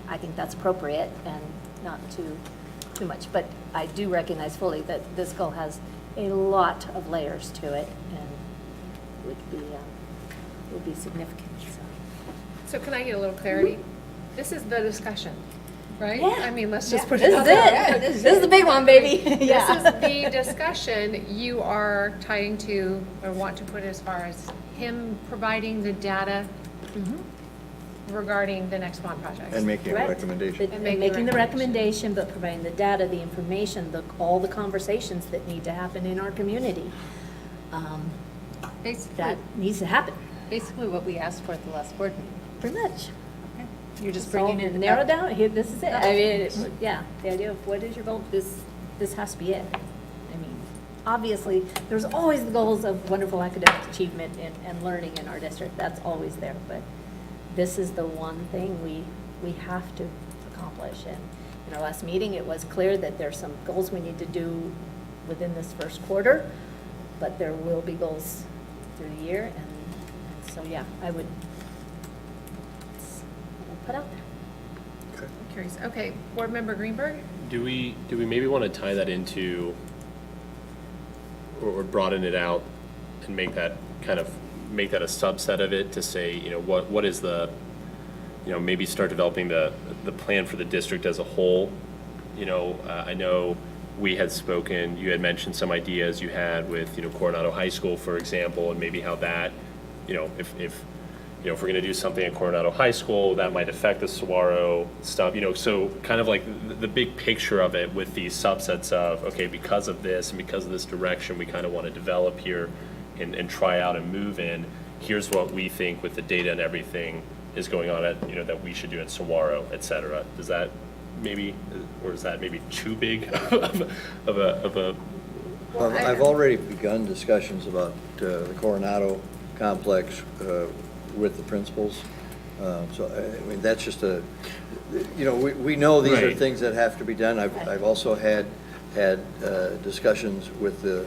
I think that's appropriate and not too much. But I do recognize fully that this goal has a lot of layers to it and would be significant, so. So can I get a little clarity? This is the discussion, right? Yeah. I mean, let's just put This it is out there. it. This is the big one, baby. This is the discussion you are trying to, or want to put as far as him providing the data regarding the next bond projects. And making a Correct. recommendation. But- And making making the the recommendation, but providing the data, the information, all the conversations that need to happen in our community. Basically, That needs to happen, basically what we asked for at the last board meeting. pretty much. You're just So bringing it. narrow up. down, here, this is it. I mean, yeah, the idea of what is your goal, this has to be it. I mean, obviously, there's always the goals of wonderful academic achievement and learning in our district, that's always there, but this is the one thing we have to accomplish. And in our last meeting, it was clear that there's some goals we need to do within this first quarter, but there will be goals through the year, and so, yeah, I would put out there. Okay. I'm curious. Okay, Board Member Greenberg? Do we maybe want to tie that into, or broaden it out and make that a subset of it to say, you know, what is the, you know, maybe start developing the plan for the district as a whole. You know, I know we had spoken, you had mentioned some ideas you had with, you know, Coronado High School, for example, and maybe how that, you know, if you know, if we're going to do something at Coronado High School, that might affect the Saguaro stuff, you know, so kind of like the big picture of it with these subsets of, okay, because of this and because of this direction we kind of want to develop here and try out and move in, here's what we think with the data and everything is going on at, you know, that we should do at Saguaro, et cetera. Does that maybe, or is that maybe too big of a I've already begun discussions about the Coronado complex with the principals. So, I mean, that's just you know, we know these are Right. things that have to be done. I've also had discussions with the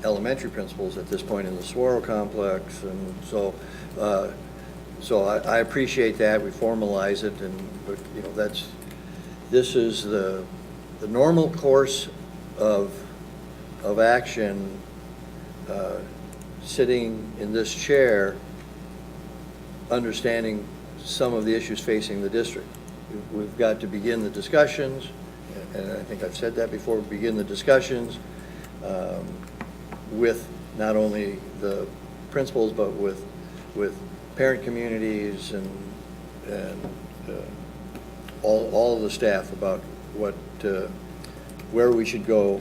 elementary principals at this point in the Saguaro complex, and so I appreciate that. We formalize it, but you know, this is the normal course of action, sitting in this chair, understanding some of the issues facing the district. We've got to begin the discussions, and I think I've said that before, begin the discussions with not only the principals, but with parent communities and all of the staff about where we should go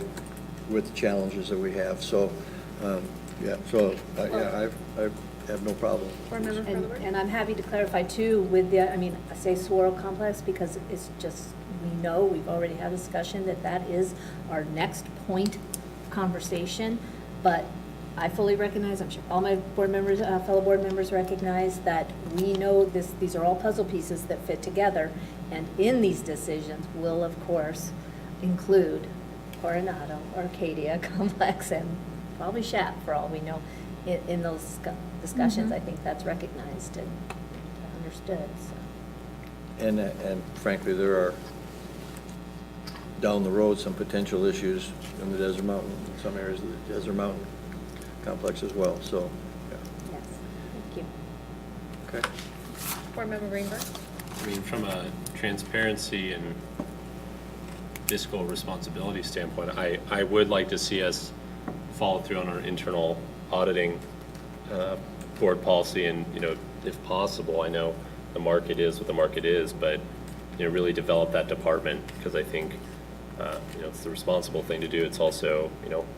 with the challenges that we have. So, yeah, have no problem. Board Member Furlong? And I'm happy to clarify too with the, I mean, I say Swirl Complex because it's just, we know, we've already had a discussion that that is our next point of conversation. But I fully recognize, I'm sure all my board members, fellow board members recognize that we know these are all puzzle pieces that fit together. And in these decisions will, of course, include Coronado, Arcadia Complex, and probably SHAP, for all we know. In those discussions, I think that's recognized and understood, so. And frankly, there are, down the road, some potential issues in the Desert Mountain, in some areas of the Desert Mountain complex as well, so, yeah. Yes, thank you. Okay. Board Member Greenberg? I mean, from a transparency and fiscal responsibility standpoint, I would like to see us follow through on our internal auditing board policy and, if possible, I know the market is what the market is, but, really develop that department because I think, it's the responsible thing to do. It's also,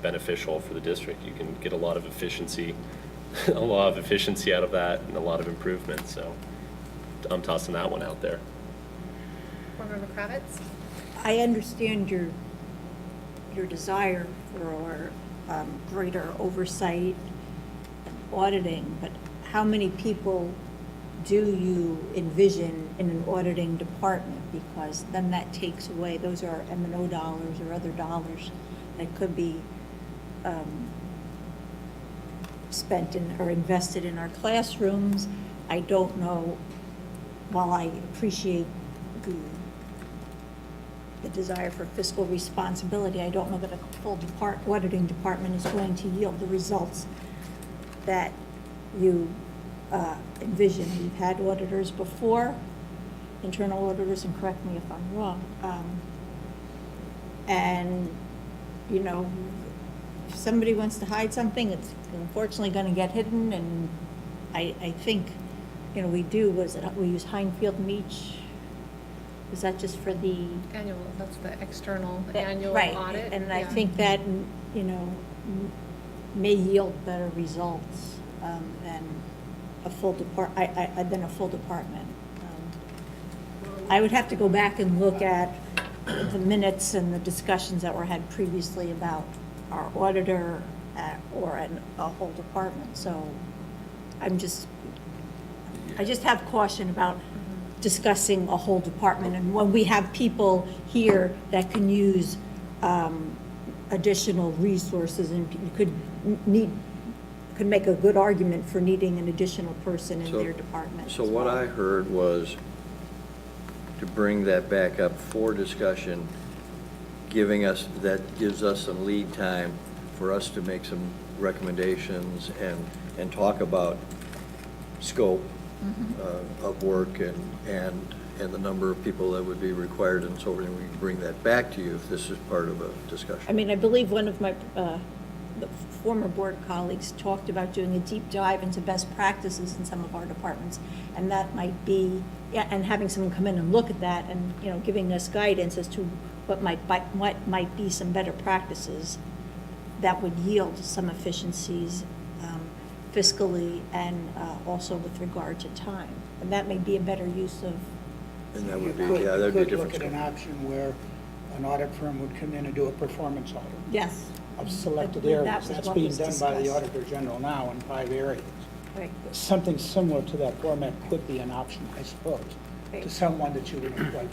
beneficial for the district. You can get a lot of efficiency, out of that and a lot of improvement. So I'm tossing that one out there. Board Member Kravitz? I understand your desire for greater oversight and auditing, but how many people do you envision in an auditing department? Because then that takes away, those are M&O dollars or other dollars that could be spent in or invested in our classrooms. I don't know, while I appreciate the desire for fiscal responsibility, I don't know that a full auditing department is going to yield the results that you envision. We've had auditors before, internal auditors, and correct me if I'm wrong. And, if somebody wants to hide something, it's unfortunately going to get hidden. And I think, we use Heinfield Meach. Is that just for the? Annual, that's the external annual right. audit. And I yeah. think that, may yield better results than a full department. I would have to go back and look at the minutes and the discussions that were had previously about our auditor or a whole department. So I just have caution about discussing a whole department. And when we have people here that can use additional resources, and you could make a good argument for needing an additional person in their department. So what I heard was to bring that back up for discussion, that gives us some lead time for us to make some recommendations and talk about scope of work and the number of people that would be required and so on. We can bring that back to you if this is part of a discussion. I mean, I believe one of my the former board colleagues talked about doing a deep dive into best practices in some of our departments, and that might be, and having someone come in and look at that and, giving us guidance as to what might be some better practices that would yield some efficiencies fiscally and also with regard to time. And that may be a better use of. And that would be, You could- that'd be a You could different look at an scope. option where an audit firm would come in and do a performance audit Yes. of selected I believe that areas. was That's what being was done by the discussed. Auditor General now in 5 areas. Right. Something similar to that format could be an option, I suppose, to Right. someone that you would employ full-time.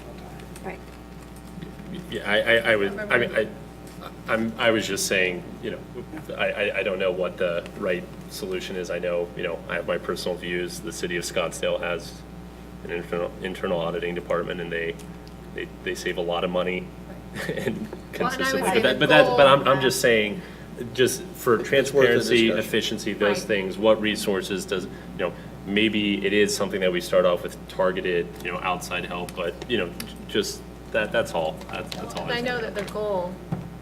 Right. Yeah, I was just saying, I don't know what the right solution is. I know, I have my personal views. The city of Scottsdale has an internal auditing department, and they save a lot of money and Well, and I would consistently. say the But goal I'm of just saying, just for worth a transparency, discussion. efficiency, those Right. things, what resources does, maybe it is something that we start off with targeted, outside help, but, just that's all. That's all. And I know that the goal,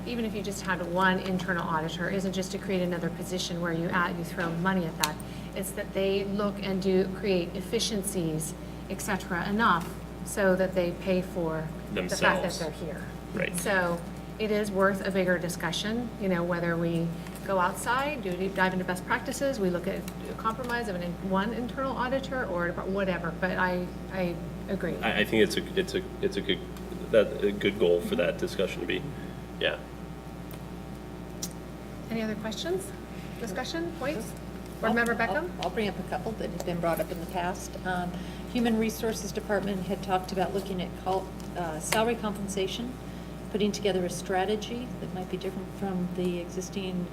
even if you just had one internal auditor, isn't just to create another position where you throw money at that. It's that they look and create efficiencies, et cetera, enough so that they pay for the fact that Themselves. they're here. Right. So it is worth a bigger discussion, you know, whether we go outside, do a deep dive into best practices, we look at a compromise of one internal auditor or whatever, but I agree. I think it's a good goal for that discussion to be, yeah. Any other questions, discussion, points? Board Member Beckham? I'll bring up a couple that have been brought up in the past. Human Resources Department had talked about looking at salary compensation, putting together a strategy that might be different from the existing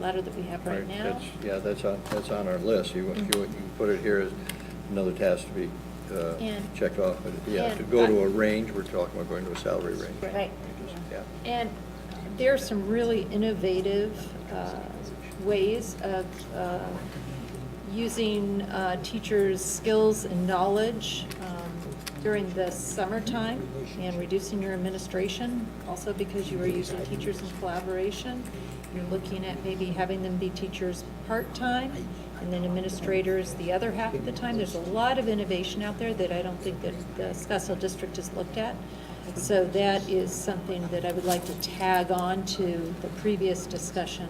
ladder that we have right now. That's on our list. You put it here as another task to be checked off. But yeah, to go to a range, we're talking about going to a salary range. Right. Yeah. And there are some really innovative ways of using teachers' skills and knowledge during the summertime and reducing your administration, also because you are using teachers in collaboration. You're looking at maybe having them be teachers part-time and then administrators the other half of the time. There's a lot of innovation out there that I don't think that the Scottsdale District has looked at. So that is something that I would like to tag on to the previous discussion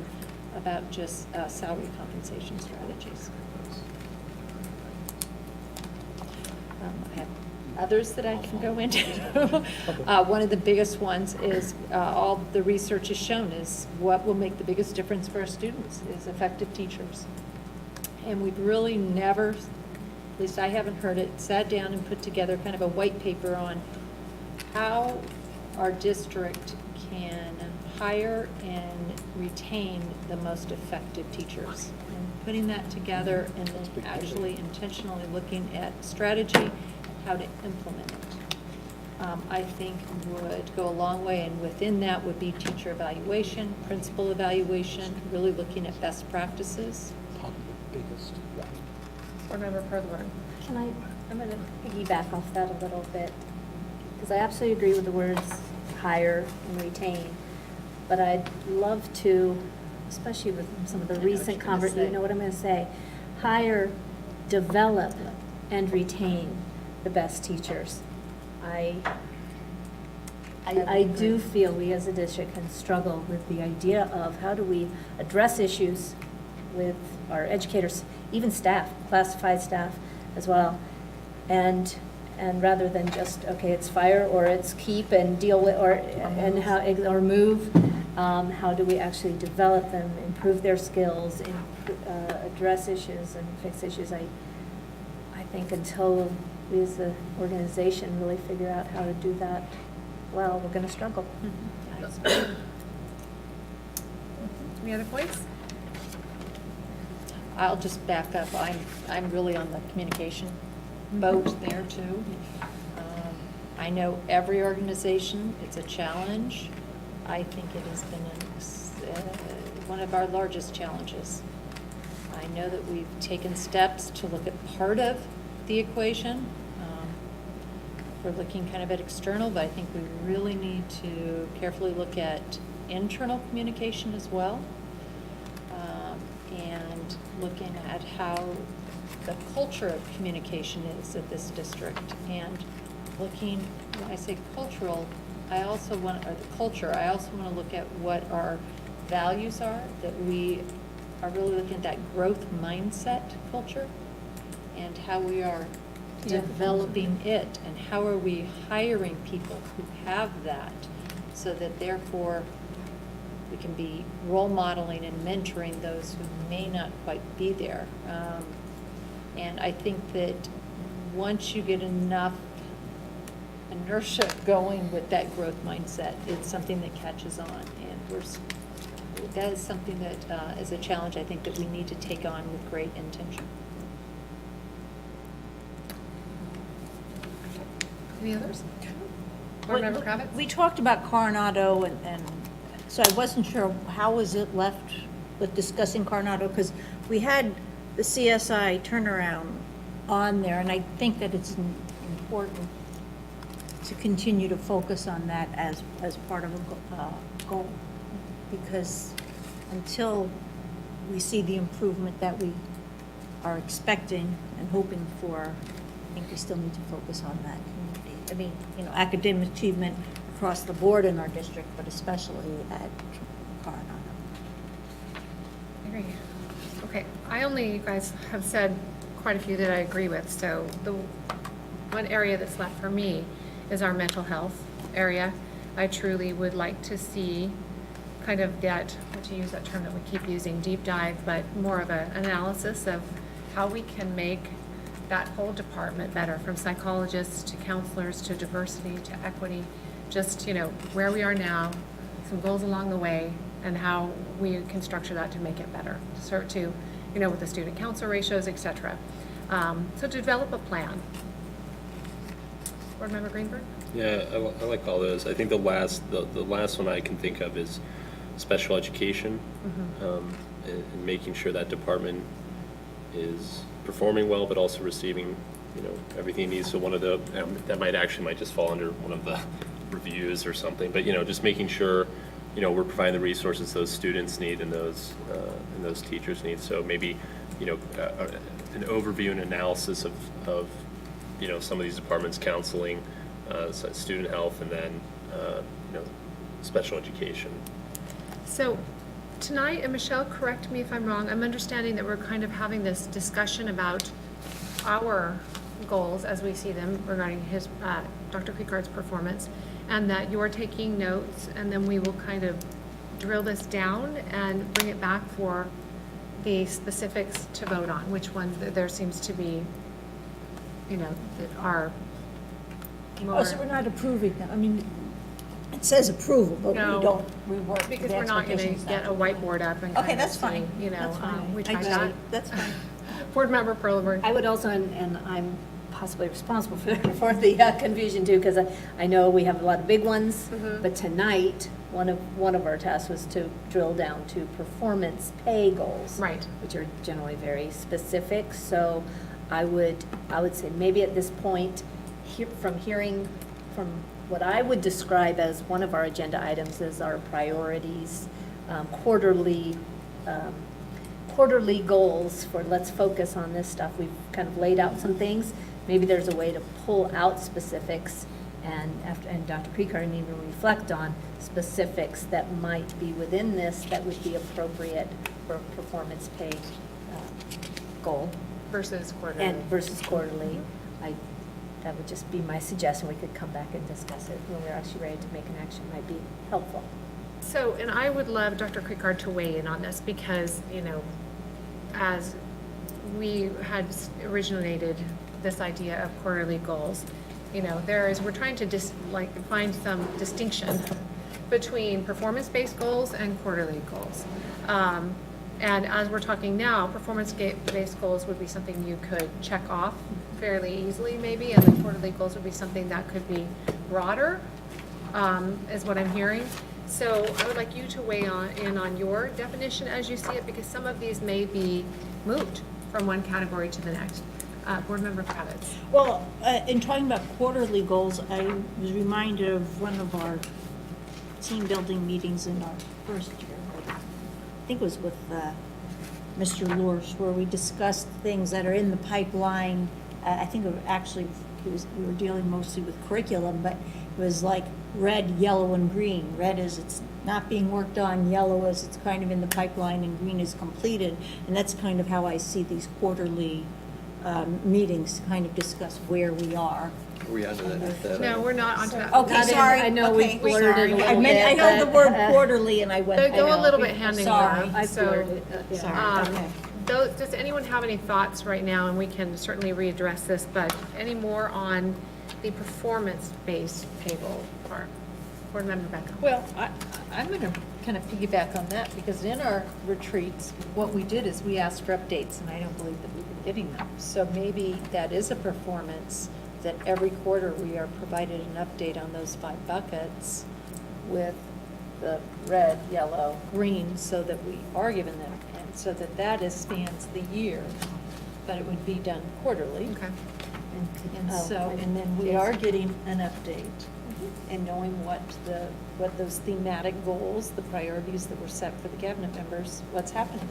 about just salary compensation strategies. I have others that I can go into. One of the biggest ones is all the research has shown is what will make the biggest difference for our students is effective teachers. And we've really never, at least I haven't heard it, sat down and put together kind of a white paper on how our district can hire and retain the most effective teachers. And putting that together and then actually intentionally looking at strategy and how to implement it, I think would go a long way. And within that would be teacher evaluation, principal evaluation, really looking at best practices. Probably the biggest, yeah. Board Member Perlborn. I'm going to piggyback off that a little bit, because I absolutely agree with the words hire and retain, but I'd love to, especially with some of the recent conversations, you know what I'm going to say, hire, develop, and retain the best teachers. I do feel we as a district can struggle with the idea of how do we address issues with our educators, even staff, classified staff as well, and rather than just, okay, it's fire or it's keep and deal with, or move, how do we actually develop them, improve their skills, address issues and fix issues? I think until we as an organization really figure out how to do that well, we're going to struggle. Any other points? I'll just back up. I'm really on the communication boat there too. I know every organization, it's a challenge. I think it has been one of our largest challenges. I know that we've taken steps to look at part of the equation. We're looking kind of at external, but I think we really need to carefully look at internal communication as well. And looking at how the culture of communication is at this district. And looking, when I say cultural, I also want to look at what our values are, that we are really looking at that growth mindset culture and how we are developing it and how are we hiring people who have that so that therefore we can be role modeling and mentoring those who may not quite be there. And I think that once you get enough inertia going with that growth mindset, it's something that catches on. And that is something that is a challenge I think that we need to take on with great intention. Any others? Board Member Kravitz? We talked about Coronado, and so I wasn't sure how was it left with discussing Coronado, because we had the CSI turnaround on there, and I think that it's important to continue to focus on that as part of a goal, because until we see the improvement that we are expecting and hoping for, I think we still need to focus on that community. I mean, academic achievement across the board in our district, but especially at Coronado. I agree. Okay, you guys have said quite a few that I agree with, so the one area that's left for me is our mental health area. I truly would like to see kind of that, to use that term that we keep using, deep dive, but more of an analysis of how we can make that whole department better, from psychologists to counselors to diversity to equity, just, where we are now, some goals along the way, and how we can structure that to make it better, with the student counselor ratios, et cetera. So to develop a plan. Board Member Greenberg? Yeah, I like all those. I think the last one I can think of is special education, and making sure that department is performing well, but also receiving, everything it needs. So one of the, that might just fall under one of the reviews or something, but, just making sure, we're providing the resources those students need and those teachers need. So maybe, an overview and analysis of some of these departments, counseling, student health, and then, special education. So tonight, and Michelle, correct me if I'm wrong, I'm understanding that we're kind of having this discussion about our goals as we see them regarding Dr. Creekard's performance, and that you're taking notes, and then we will kind of drill this down and bring it back for the specifics to vote on, which ones there seems to be, that are more. Oh, so we're not approving them, I mean, it says approval, but No, we don't reward. Because the we're not gonna expectations get a not to whiteboard up and Okay, kind of that's see, fine. That's fine. we I tried just- that. That's fine. Board Member Perleberg. I would also, and I'm possibly responsible for the confusion too, because I know we have a lot of big ones, but tonight, one of our tasks was to drill down to performance pay goals. Right. Which are generally very specific, so I would say maybe at this point, hearing from what I would describe as one of our agenda items is our priorities, quarterly goals for let's focus on this stuff. We've kind of laid out some things. Maybe there's a way to pull out specifics and Dr. Creekard and even reflect on specifics that might be within this that would be appropriate for performance pay goal Versus quarterly. and versus quarterly. That would just be my suggestion. We could come back and discuss it when we're actually ready to make an action. Might be helpful. So, and I would love Dr. Creekard to weigh in on this because, as we had originated this idea of quarterly goals, we're trying to find some distinction between performance-based goals and quarterly goals. And as we're talking now, performance-based goals would be something you could check off fairly easily maybe, and the quarterly goals would be something that could be broader, is what I'm hearing. So I would like you to weigh in on your definition as you see it, because some of these may be moved from one category to the next. Board Member Kravitz. Well, in talking about quarterly goals, I was reminded of one of our team building meetings in our first year. I think it was with Mr. Lorsch, where we discussed things that are in the pipeline. I think we were dealing mostly with curriculum, but it was like red, yellow, and green. Red is it's not being worked on, yellow is it's kind of in the pipeline, and green is completed. And that's kind of how I see these quarterly meetings, to kind of discuss where we are. Are we onto that? No, we're not onto that. Okay, Not in- sorry. I know Okay, we blurred it a little bit. I heard the word but, quarterly, and I went. They go I a know. little bit hand in Sorry. glove. I've So, blurred it, yeah. Sorry, okay. Does anyone have any thoughts right now, and we can certainly readdress this, but any more on the performance-based pay goal part? Board Member Beckham. Well, I'm going to kind of piggyback on that, because in our retreats, what we did is we asked for updates, and I don't believe that we've been getting them. So maybe that is a performance, that every quarter we are provided an update on those 5 buckets with the red, yellow, green, so that we are given them, and so that spans the year, but it would be done quarterly. Okay. And Oh, so, and then we are getting an update and knowing what those thematic goals, the priorities that were set for the cabinet members, what's happening.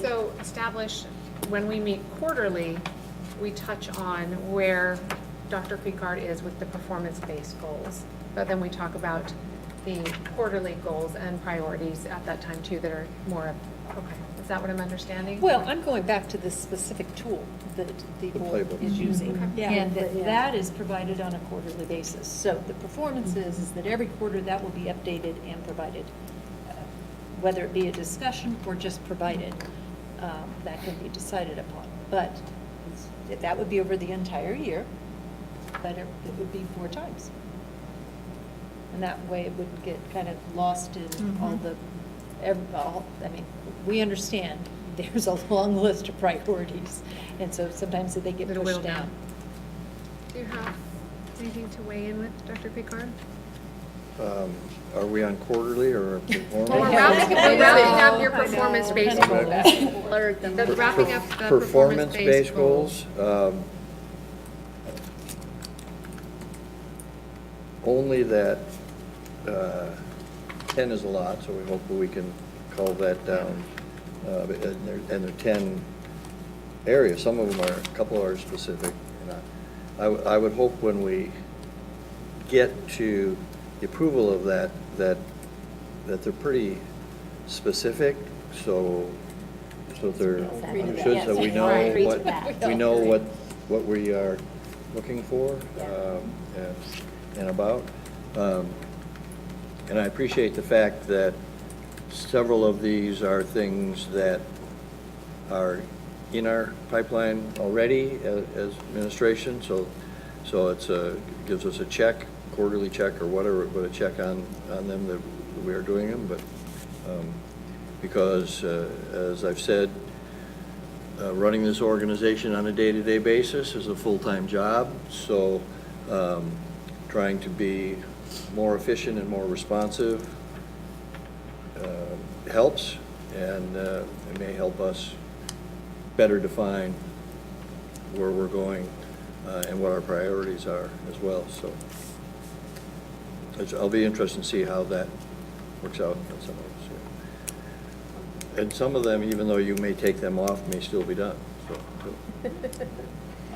So establish, when we meet quarterly, we touch on where Dr. Creekard is with the performance-based goals. but then we talk about the quarterly goals and priorities at that time too that are more of, okay, is that what I'm understanding? Well, I'm going back to the specific tool that the board playbook. is using. Yeah. And that Yeah. that is provided on a quarterly basis. So the performance is that every quarter that will be updated and provided, whether it be a discussion or just provided, that can be decided upon. But that would be over the entire year, but it would be 4 times. And that way it wouldn't get kind of lost in all the, I mean, we understand there's a long list of priorities, and so sometimes they get It'll pushed whittle down. down. Do you have anything to weigh in with, Dr. Picard? Are we on quarterly or performance? Well, we're wrapping up your performance-based goals. Blurred them. The wrapping up the Performance-based goals, only that 10 is a lot, so we hope we can cull that down. And there are 10 areas, some of them are, a couple are specific. And I would hope when we get to the approval of that they're pretty specific, so they're understood, so we know Right. what, we know what we are looking for and about. And I appreciate the fact that several of these are things that are in our pipeline already as administration, so it's gives us a check, quarterly check or whatever, but a check on them that we are doing them, but because as I've said, running this organization on a day-to-day basis is a full-time job, so trying to be more efficient and more responsive helps, and it may help us better define where we're going and what our priorities are as well. So I'll be interested to see how that works out on some of those. Yeah. And some of them, even though you may take them off, may still be done. So,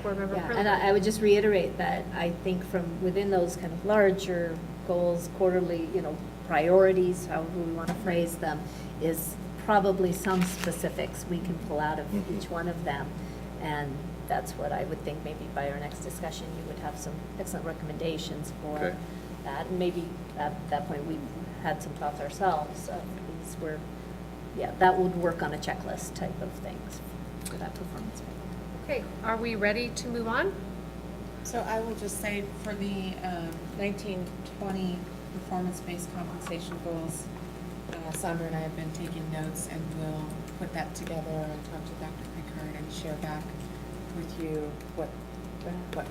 Board Member Yeah, Pridley. and I would just reiterate that I think from within those kind of larger goals, quarterly, priorities, however we want to phrase them, is probably some specifics we can pull out of each one of them. And that's what I would think maybe by our next discussion, you would have some excellent recommendations for Okay. that. And maybe at that point, we've had some thoughts ourselves of these were, that would work on a checklist type of things for that performance. Okay, are we ready to move on? So I will just say for the 1920 performance-based compensation goals, Sandra and I have been taking notes, and we'll put that together and talk to Dr. Picard and share back with you what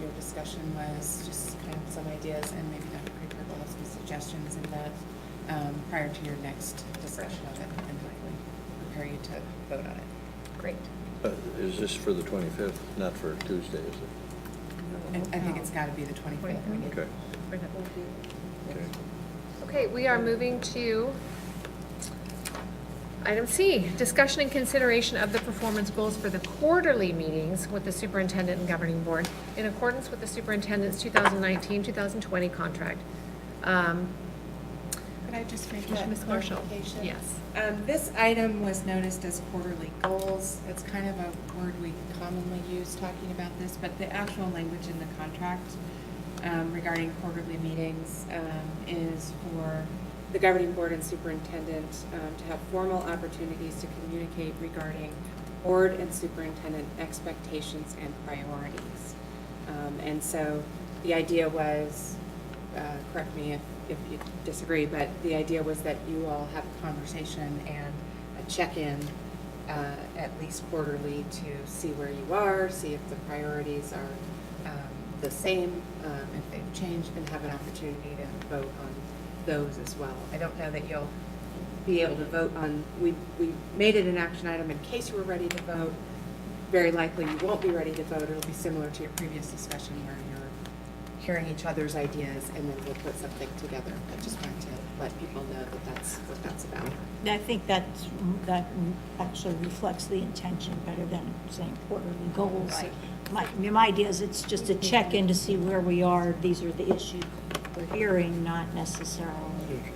your discussion was, just kind of some ideas, and maybe Dr. Picard will have some suggestions in that prior to your next discussion of it, and hopefully prepare you to vote on it. Great. is this for the 25th, not for Tuesday, is it? I think it's got to be the 25th. Okay. Okay. Okay, we are moving to item C, discussion and consideration of the performance goals for the quarterly meetings with the superintendent and governing board in accordance with the superintendent's 2019-2020 contract. Could I just make that Ms. Marshall? clarification? Yes. This item was noticed as quarterly goals. It's kind of a word we commonly use talking about this, but the actual language in the contract regarding quarterly meetings is for the governing board and superintendent to have formal opportunities to communicate regarding board and superintendent expectations and priorities. And so the idea was, correct me if you disagree, but the idea was that you all have a conversation and a check-in at least quarterly to see where you are, see if the priorities are the same, if they've changed, and have an opportunity to vote on those as well. I don't know that you'll be able to vote on, we made it an action item in case you were ready to vote. Very likely you won't be ready to vote. It'll be similar to your previous discussion where you're hearing each other's ideas, and then we'll put something together. I just wanted to let people know that that's what that's about. I think that actually reflects the intention better than saying quarterly goals. My idea is it's just a check-in to see where we are, these are the issues, we're hearing, not necessarily,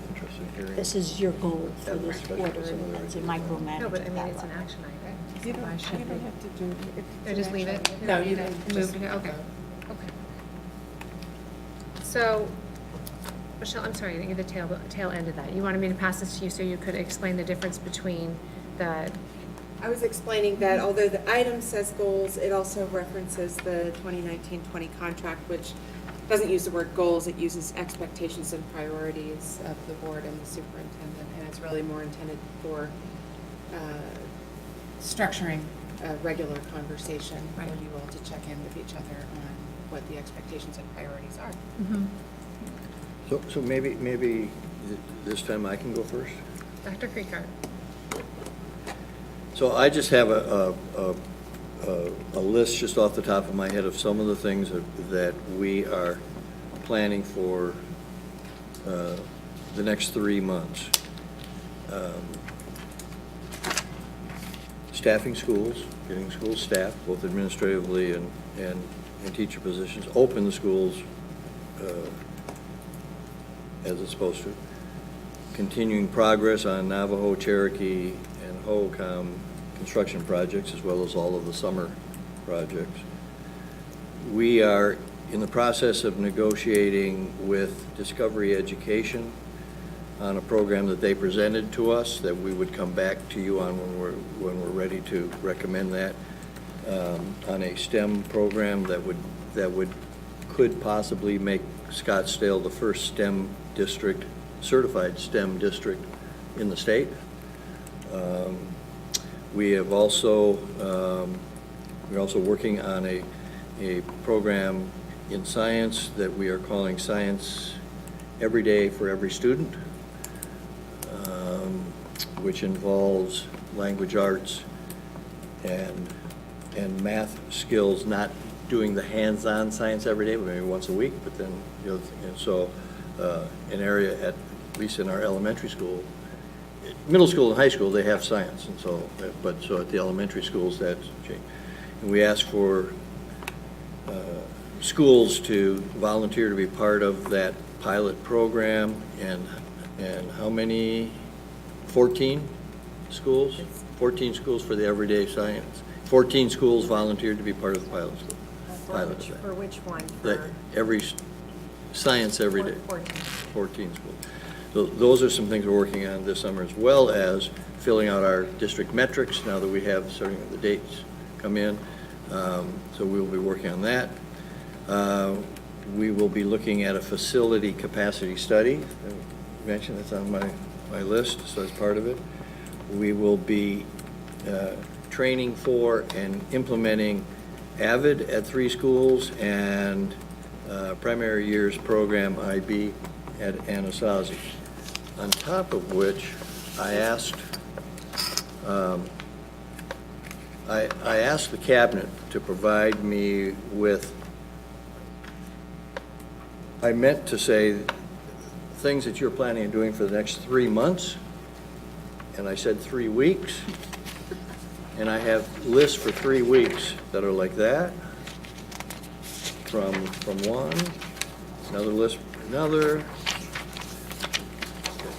Interesting hearing. this is your goal for That this respect quarter, was and it's a No, micromanagement. but I mean, it's an action item. You don't, Why should you don't we? have to do it. Or just leave it? No, you don't don't. need to move to, okay, okay. So, Michelle, I'm sorry, I didn't get the tail end of that. You wanted me to pass this to you so you could explain the difference between the, I was explaining that although the item says goals, it also references the 2019-20 contract, which doesn't use the word goals, it uses expectations and priorities of the board and the superintendent, and it's really more intended for structuring a regular conversation for Right. you all to check in with each other on what the expectations and priorities are. So maybe this time I can go first? Dr. Krikart? So I just have a list just off the top of my head of some of the things that we are planning for the next 3 months. Staffing schools, getting schools staffed, both administratively and teacher positions, open the schools as it's supposed to. Continuing progress on Navajo, Cherokee, and Hohokam construction projects, as well as all of the summer projects. We are in the process of negotiating with Discovery Education on a program that they presented to us that we would come back to you on when we're ready to recommend that, on a STEM program that could possibly make Scottsdale the first STEM district, certified STEM district in the state. We're also working on a program in science that we are calling Science Every Day for Every Student, which involves language arts and math skills, not doing the hands-on science every day, but maybe once a week, but then, and so an area at least in our elementary school, middle school and high school, they have science, and so, so at the elementary schools, that's changed. And we ask for schools to volunteer to be part of that pilot program, and how many? 14 schools? 14 schools for the everyday science. 14 schools volunteered to be part of the pilot school. For which one? Every science every day. 14 schools. So those are some things we're working on this summer, as well as filling out our district metrics now that we have starting the dates come in. So we will be working on that. We will be looking at a facility capacity study. I mentioned that's on my list, so it's part of it. We will be training for and implementing AVID at 3 schools and primary years program IB at Anasazi. On top of which, I asked the cabinet to provide me with, I meant to say things that you're planning on doing for the next 3 months, and I said 3 weeks, and I have lists for 3 weeks that are like that, from one, another list, another.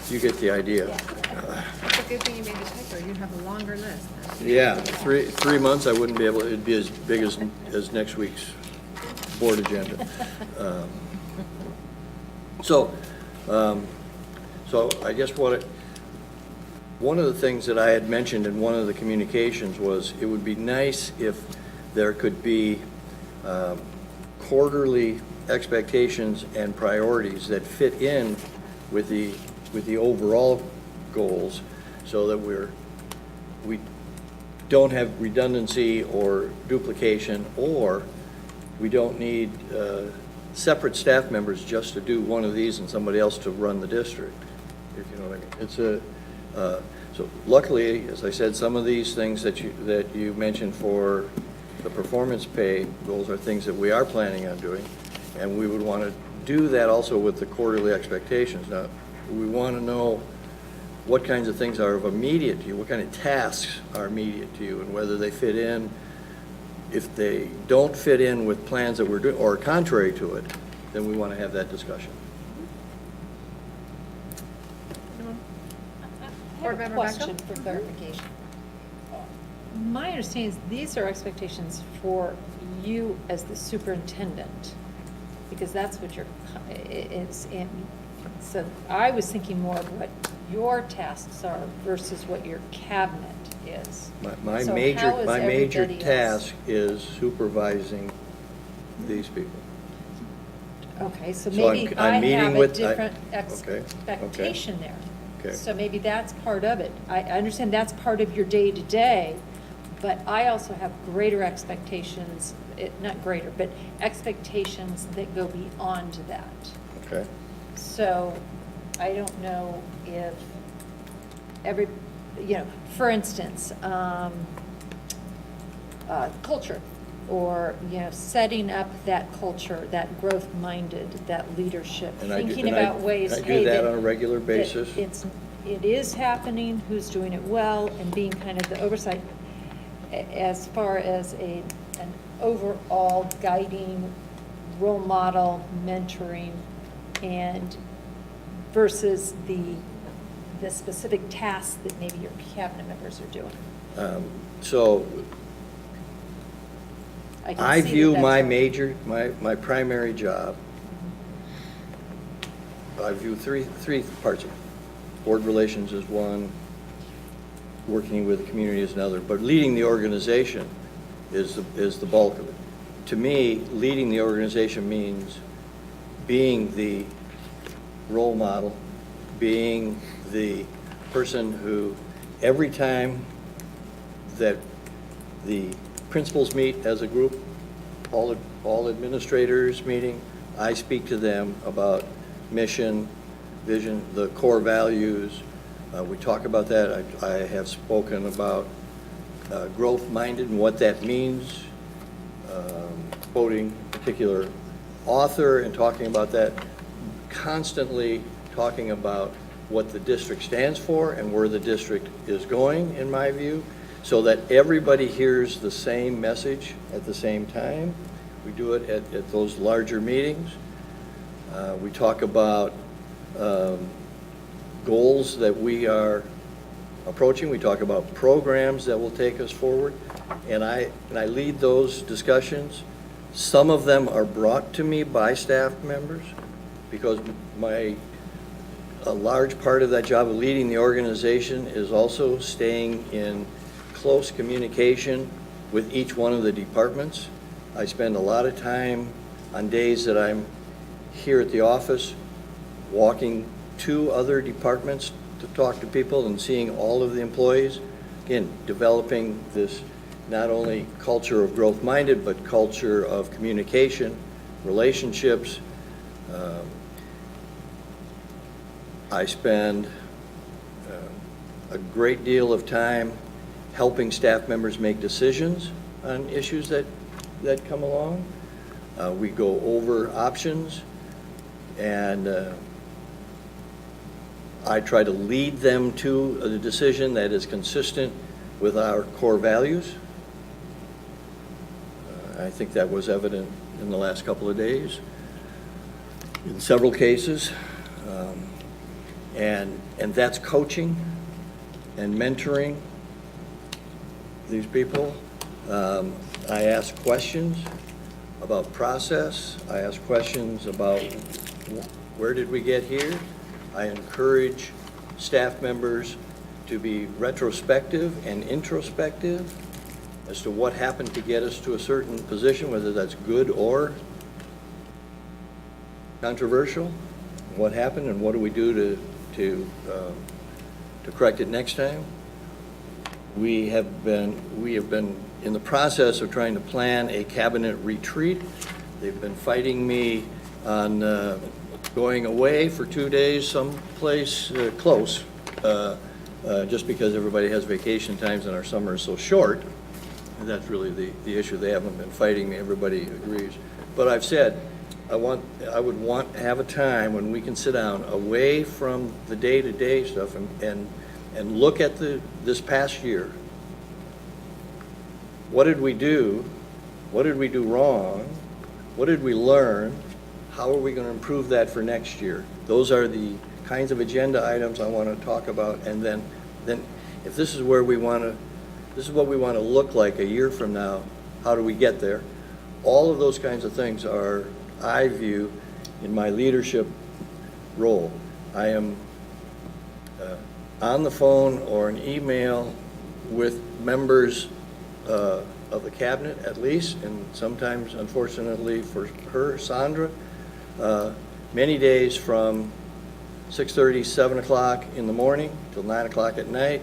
You get the idea. It's a good thing you made the typo, you'd have a longer list then. Yeah, 3 months, I wouldn't be able, it'd be as big as next week's board agenda. So I guess one of the things that I had mentioned in one of the communications was it would be nice if there could be quarterly expectations and priorities that fit in with the overall goals, so that we don't have redundancy or duplication, or we don't need separate staff members just to do one of these and somebody else to run the district, if you know what I mean. It's so luckily, as I said, some of these things that you mentioned for the performance pay goals are things that we are planning on doing, and we would want to do that also with the quarterly expectations. Now, we want to know what kinds of things are of immediate to you, what kind of tasks are immediate to you, and whether they fit in. If they don't fit in with plans that we're doing, or contrary to it, then we want to have that discussion. I Board have a Member question Bechtel? for clarification. My understanding is these are expectations for you as the superintendent, because that's what it's in. So I was thinking more of what your tasks are versus what your cabinet is. My So major, how is my major everybody else- task is supervising these people. Okay, so So I'm- maybe I'm I meeting have a with- different okay. expectation there. Okay. So maybe that's part of it. I understand that's part of your day-to-day, but I also have greater expectations, not greater, but expectations that go beyond that. Okay? So I don't know if for instance, culture, or, setting up that culture, that growth-minded, that leadership, And I do- thinking and I- about ways, I do hey, that on a regular that basis. it is happening, who's doing it well, and being kind of the oversight as far as an overall guiding, role model, mentoring, and versus the specific tasks that maybe your cabinet members are doing. So I can I see that view that's my a- major, my primary job, I view three parts of it. Board relations is one, working with the community is another, but leading the organization is the bulk of it. To me, leading the organization means being the role model, being the person who, every time that the principals meet as a group, all administrators meeting, I speak to them about mission, vision, the core values. We talk about that. I have spoken about growth-minded and what that means, quoting a particular author and talking about that, constantly talking about what the district stands for and where the district is going, in my view, so that everybody hears the same message at the same time. We do it at those larger meetings. We talk about goals that we are approaching. We talk about programs that will take us forward. And I lead those discussions. Some of them are brought to me by staff members, because a large part of that job of leading the organization is also staying in close communication with each one of the departments. I spend a lot of time on days that I'm here at the office, walking to other departments to talk to people and seeing all of the employees. Again, developing this not only culture of growth-minded, but culture of communication, relationships. I spend a great deal of time helping staff members make decisions on issues that come along. We go over options, and I try to lead them to a decision that is consistent with our core values. I think that was evident in the last couple of days in several cases. And that's coaching and mentoring these people. I ask questions about process. I ask questions about where did we get here. I encourage staff members to be retrospective and introspective as to what happened to get us to a certain position, whether that's good or controversial. What happened and what do we do to correct it next time? We have been in the process of trying to plan a cabinet retreat. They've been fighting me on going away for 2 days someplace close, just because everybody has vacation times and our summer is so short. And that's really the issue. They haven't been fighting me. Everybody agrees. But I've said, I would want to have a time when we can sit down away from the day-to-day stuff and look at this past year. What did we do? What did we do wrong? What did we learn? How are we going to improve that for next year? Those are the kinds of agenda items I want to talk about, and then then if this is where we want to, this is what we want to look like a year from now, how do we get there? All of those kinds of things are, I view, in my leadership role. I am on the phone or an email with members of the cabinet at least, and sometimes, unfortunately for her, Sandra, many days from 6:30, 7 o'clock in the morning till 9 o'clock at night,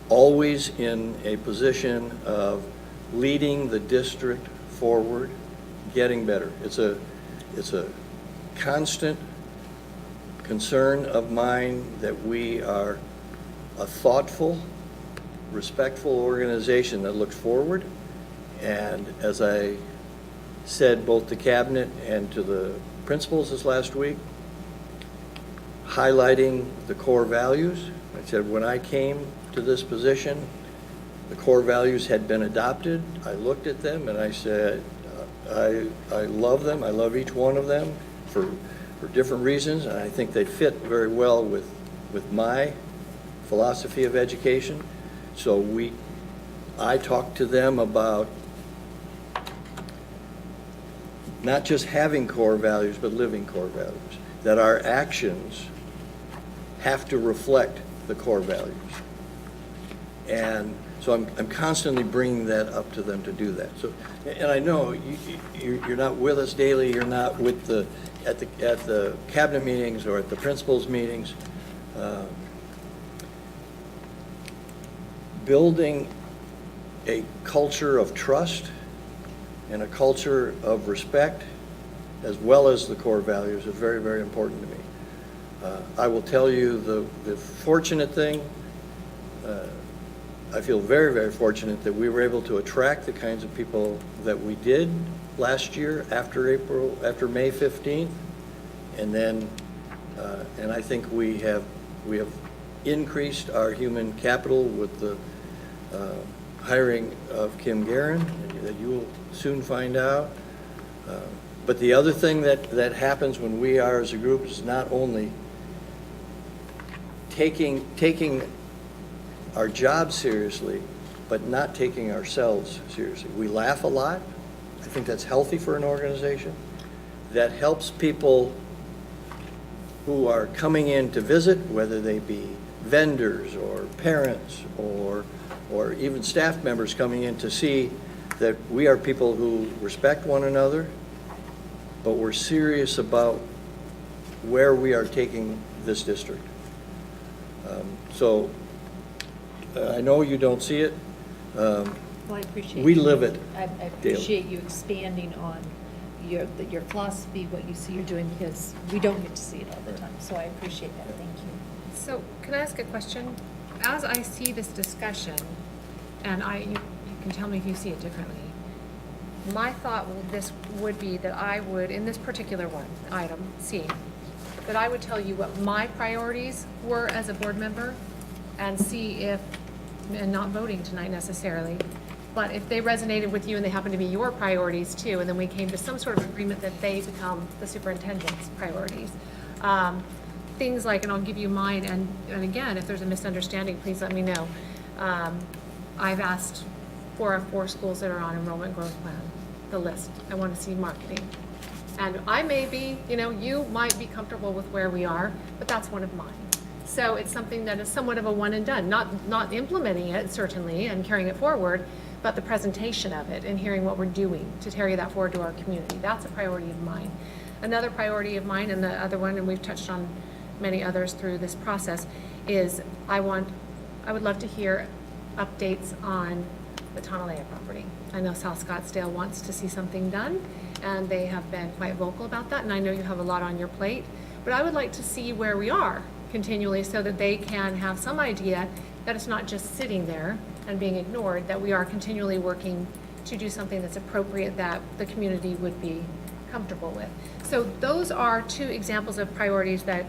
always in a position of leading the district forward, getting better. It's a constant concern of mine that we are a thoughtful, respectful organization that looks forward. And as I said both to cabinet and to the principals this last week, highlighting the core values. I said when I came to this position, the core values had been adopted. I looked at them and I said, I love them. I love each one of them for different reasons, and I think they fit very well with my philosophy of education. So I talked to them about not just having core values, but living core values, that our actions have to reflect the core values. And so I'm constantly bringing that up to them to do that. So, and I know you're not with us daily, you're not with at the cabinet meetings or at the principals meetings. Building a culture of trust and a culture of respect, as well as the core values, is very, very important to me. I will tell you the fortunate thing, I feel very, very fortunate that we were able to attract the kinds of people that we did last year after May 15th. And then, and I think we have increased our human capital with the hiring of Kim Guerin, that you will soon find out. But the other thing that happens when we are as a group is not only taking our job seriously, but not taking ourselves seriously. We laugh a lot. I think that's healthy for an organization. That helps people who are coming in to visit, whether they be vendors or parents or even staff members coming in to see that we are people who respect one another, but we're serious about where we are taking this district. So I know you don't see it. Well, I appreciate. We live it I daily. appreciate you expanding on your philosophy, what you see you're doing, because we don't get to see it all the time. So I appreciate that. Thank you. So can I ask a question? As I see this discussion, and you can tell me if you see it differently, my thought would be that I would, in this particular one, item C, that I would tell you what my priorities were as a board member and see if, and not voting tonight necessarily, but if they resonated with you and they happen to be your priorities too, and then we came to some sort of agreement that they become the superintendent's priorities. Things like, and I'll give you mine, and again, if there's a misunderstanding, please let me know. I've asked for our 4 schools that are on enrollment growth plan, the list. I want to see marketing. And I may be, you might be comfortable with where we are, but that's one of mine. So it's something that is somewhat of a one and done, not implementing it certainly and carrying it forward, but the presentation of it and hearing what we're doing to carry that forward to our community. That's a priority of mine. Another priority of mine, and the other one, and we've touched on many others through this process, is I would love to hear updates on the Tonalea property. I know South Scottsdale wants to see something done, and they have been quite vocal about that, and I know you have a lot on your plate, but I would like to see where we are continually so that they can have some idea that it's not just sitting there and being ignored, that we are continually working to do something that's appropriate that the community would be comfortable with. So those are 2 examples of priorities that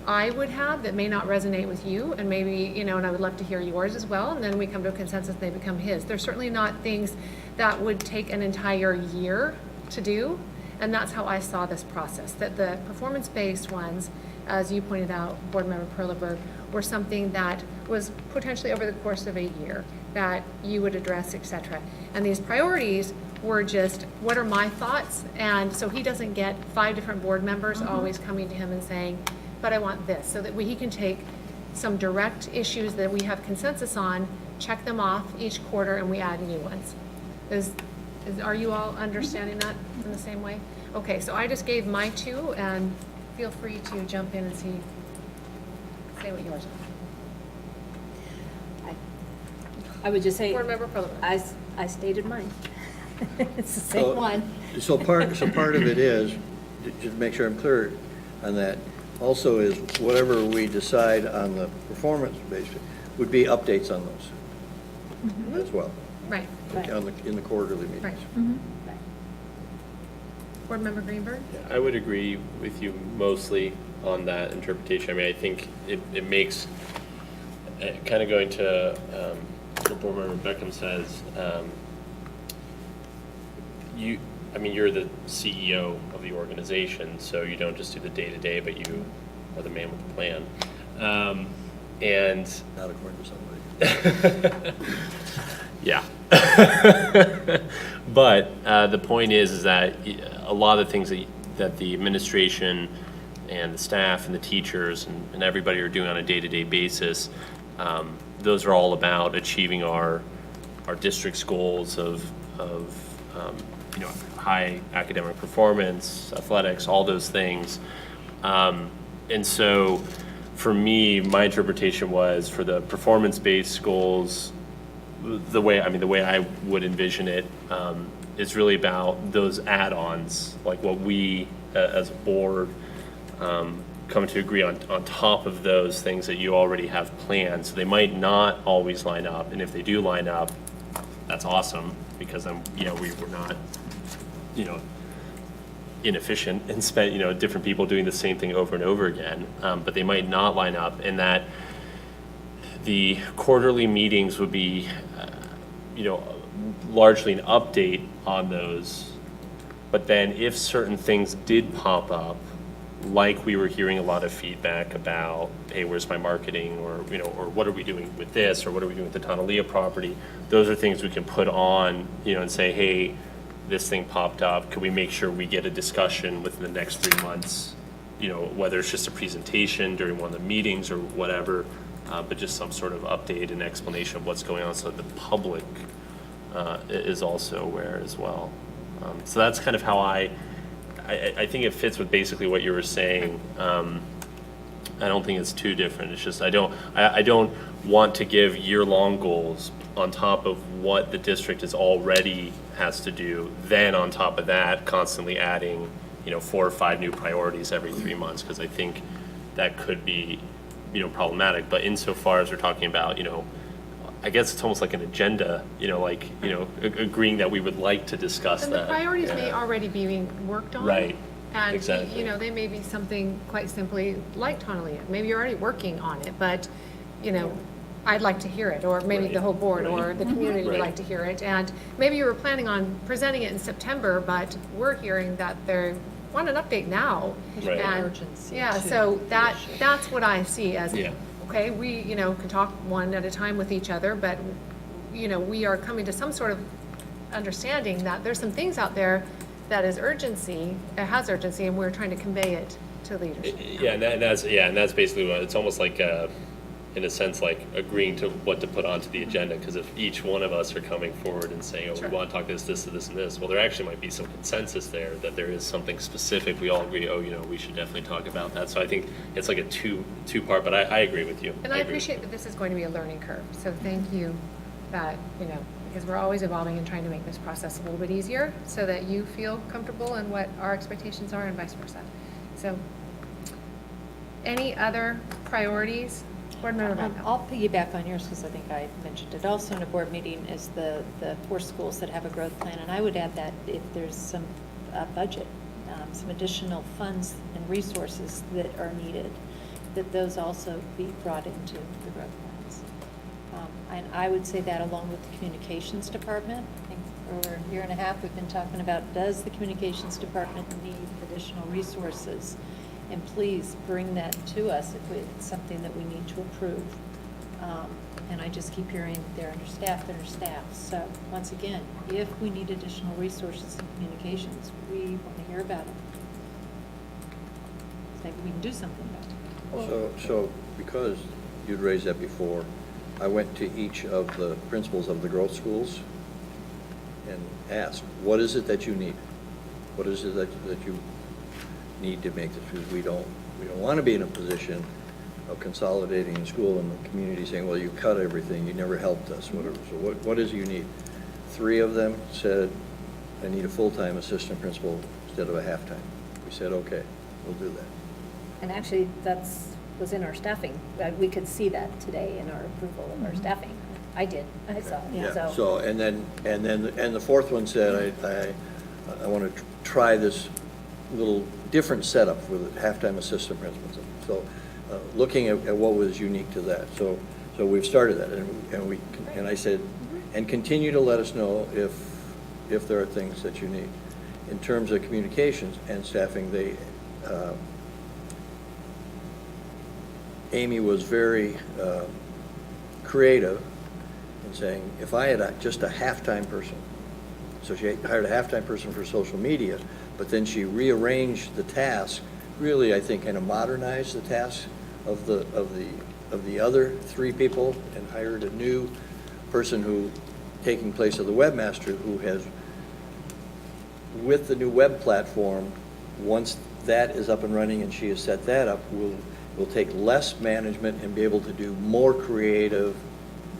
I would have that may not resonate with you, and maybe, and I would love to hear yours as well, and then we come to a consensus and they become his. They're certainly not things that would take an entire year to do, and that's how I saw this process, that the performance-based ones as you pointed out, Board Member Perleberg, were something that was potentially over the course of a year that you would address, et cetera. And these priorities were just, what are my thoughts? And so he doesn't get 5 different board members always coming to him and saying, but I want this, so that he can take some direct issues that we have consensus on, check them off each quarter, and we add new ones. Are you all understanding that in the same way? Okay, so I just gave my 2, and feel free to jump in and say what yours are. I would just say, Board Member Perleberg. I stated mine. It's the So- same one. So part of it is, just to make sure I'm clear on that, also is whatever we decide on the performance basis would be updates on those as well, Right, in the quarterly meetings. right. Board Member Greenberg? I would agree with you mostly on that interpretation. I mean, I think it makes, kind of going to what Board Member Beckham says, you're the CEO of the organization, so you don't just do the day-to-day, but you are the man with the plan. And Not according to somebody. yeah. But the point is that a lot of the things that the administration and the staff and the teachers and everybody are doing on a day-to-day basis, those are all about achieving our district's goals of high academic performance, athletics, all those things. And so for me, my interpretation was for the performance-based goals, the way I would envision it, is really about those add-ons, like what we as a board come to agree on top of those things that you already have planned. So they might not always line up, and if they do line up, that's awesome, because then, we're not, inefficient and spent, different people doing the same thing over and over again. But they might not line up, and that the quarterly meetings would be, largely an update on those. But then if certain things did pop up, like we were hearing a lot of feedback about, hey, where's my marketing, or or what are we doing with this, or what are we doing with the Tonalea property? Those are things we can put on, and say, hey, this thing popped up. Could we make sure we get a discussion within the next 3 months? Whether it's just a presentation during one of the meetings or whatever, but just some sort of update and explanation of what's going on, so that the public is also aware as well. So that's kind of how I think it fits with basically what you were saying. I don't think it's too different. It's just I don't want to give year-long goals on top of what the district is already has to do. Then on top of that, constantly adding 4 or 5 new priorities every 3 months, because I think that could be problematic. But insofar as we're talking about I guess it's almost like an agenda, agreeing that we would like to discuss And that. the priorities may Yeah. already be being worked on. Right. And, Exactly. they may be something quite simply like Tonalea. Maybe you're already working on it, but, I'd like to hear it, or maybe the whole board or the community would Right. like to hear it. And maybe you were planning on presenting it in September, but we're hearing that they want an update now. Right. And, Urgency, yeah, too, so for the that's issue. what I see as, Yeah. okay, we, can talk one at a time with each other, but, we are coming to some sort of understanding that there's some things out there that is urgency, it has urgency, and we're trying to convey it to leadership. Yeah, and that's basically what it's almost like, in a sense, like agreeing to what to put onto the agenda. Because if each one of us are coming forward and saying, "Oh, Sure. we want to talk this, and this," well, there actually might be some consensus there that there is something specific. We all agree. Oh, we should definitely talk about that. So I think it's like a two-part. But I agree with you. And I agree. appreciate that this is going to be a learning curve, so thank you that, because we're always evolving and trying to make this process a little bit easier so that you feel comfortable in what our expectations are and vice versa. So, any other priorities? Board Member Vandal. I'll piggyback on yours, because I think I mentioned it also in a board meeting, is the 4 schools that have a growth plan. And I would add that if there's some budget, some additional funds and resources that are needed, that those also be brought into the growth plans. And I would say that along with the communications department. I think over a year and a half, we've been talking about, does the communications department need additional resources? And please bring that to us if it's something that we need to approve. And I just keep hearing they're understaffed. So once again, if we need additional resources in communications, we want to hear about it. Maybe we can do something about it. So because you'd raised that before, I went to each of the principals of the growth schools and asked, what is it that you need? What is it that you need to make this? Because we don't want to be in a position of consolidating the school and the community saying, well, you cut everything, you never helped us, whatever. So what is it you need? 3 of them said, I need a full-time assistant principal instead of a half-time. We said, okay, we'll do that. And actually, was in our staffing. We could see that today in our approval of our staffing. I did, I saw it. Yeah, so, and then the 4th one said, I want to try this little different setup with half-time assistant principals. So, looking at what was unique to that. So we've started that, and I said, and continue to let us know if there are things that you need. In terms of communications and staffing, Amy was very creative in saying, if I had just a half-time person, so she hired a half-time person for social media, but then she rearranged the task, really, I think, kind of modernized the task of the other 3 people and hired a new person who, taking place of the webmaster, who has, with the new web platform, once that is up and running and she has set that up, will take less management and be able to do more creative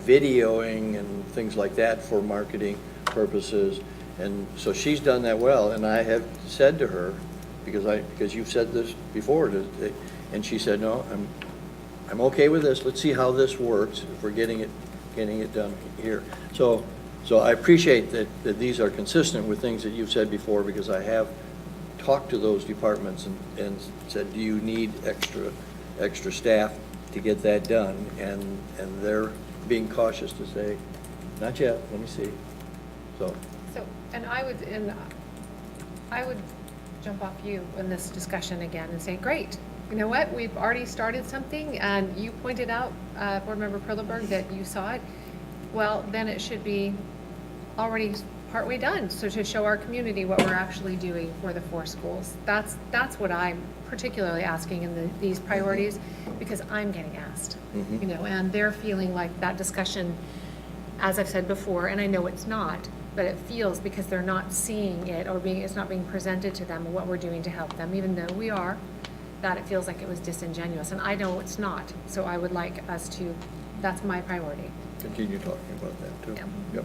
videoing and things like that for marketing purposes. And so she's done that well, and I have said to her, because you've said this before, and she said, no, I'm okay with this. Let's see how this works if we're getting it done here. So I appreciate that these are consistent with things that you've said before, because I have talked to those departments and said, do you need extra staff to get that done? And they're being cautious to say, not yet, let me see. So, and I would jump off you in this discussion again and say, great, you know what, we've already started something, and you pointed out, Board Member Perleberg, that you saw it. Well, then it should be already partway done, so to show our community what we're actually doing for the 4 schools. That's what I'm particularly asking in these priorities, because I'm getting asked, you know, and they're feeling like that discussion, as I've said before, and I know it's not, but it feels, because they're not seeing it, or it's not being presented to them what we're doing to help them, even though we are, that it feels like it was disingenuous, and I know it's not. So I would like us to, that's my priority. continue talking about that too. Yeah. Yep.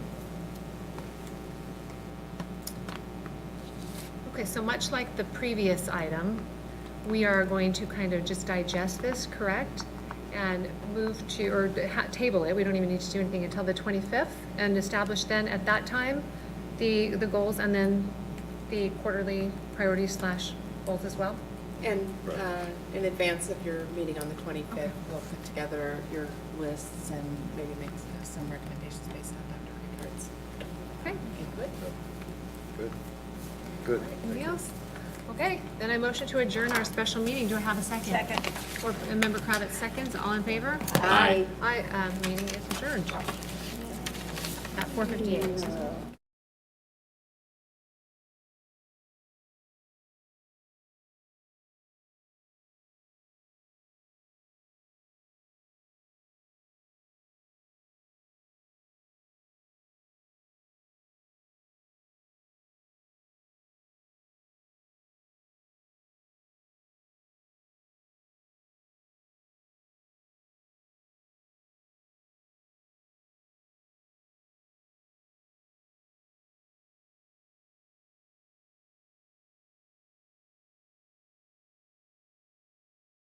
Okay, so much like the previous item, we are going to kind of just digest this, correct? And move to, or table it, we don't even need to do anything until the 25th, and establish then at that time the goals, and then the quarterly priorities / goals as well? And in advance of your meeting on the 25th, we'll put together your lists and maybe make some recommendations based on Dr. Rickard's Okay, input. Good. Good. anybody else? Okay, then I motion to adjourn our special meeting. Do I have a second? Second. Or Member Kravitz seconds, all in favor? Aye. Aye, meeting is adjourned at 4:58.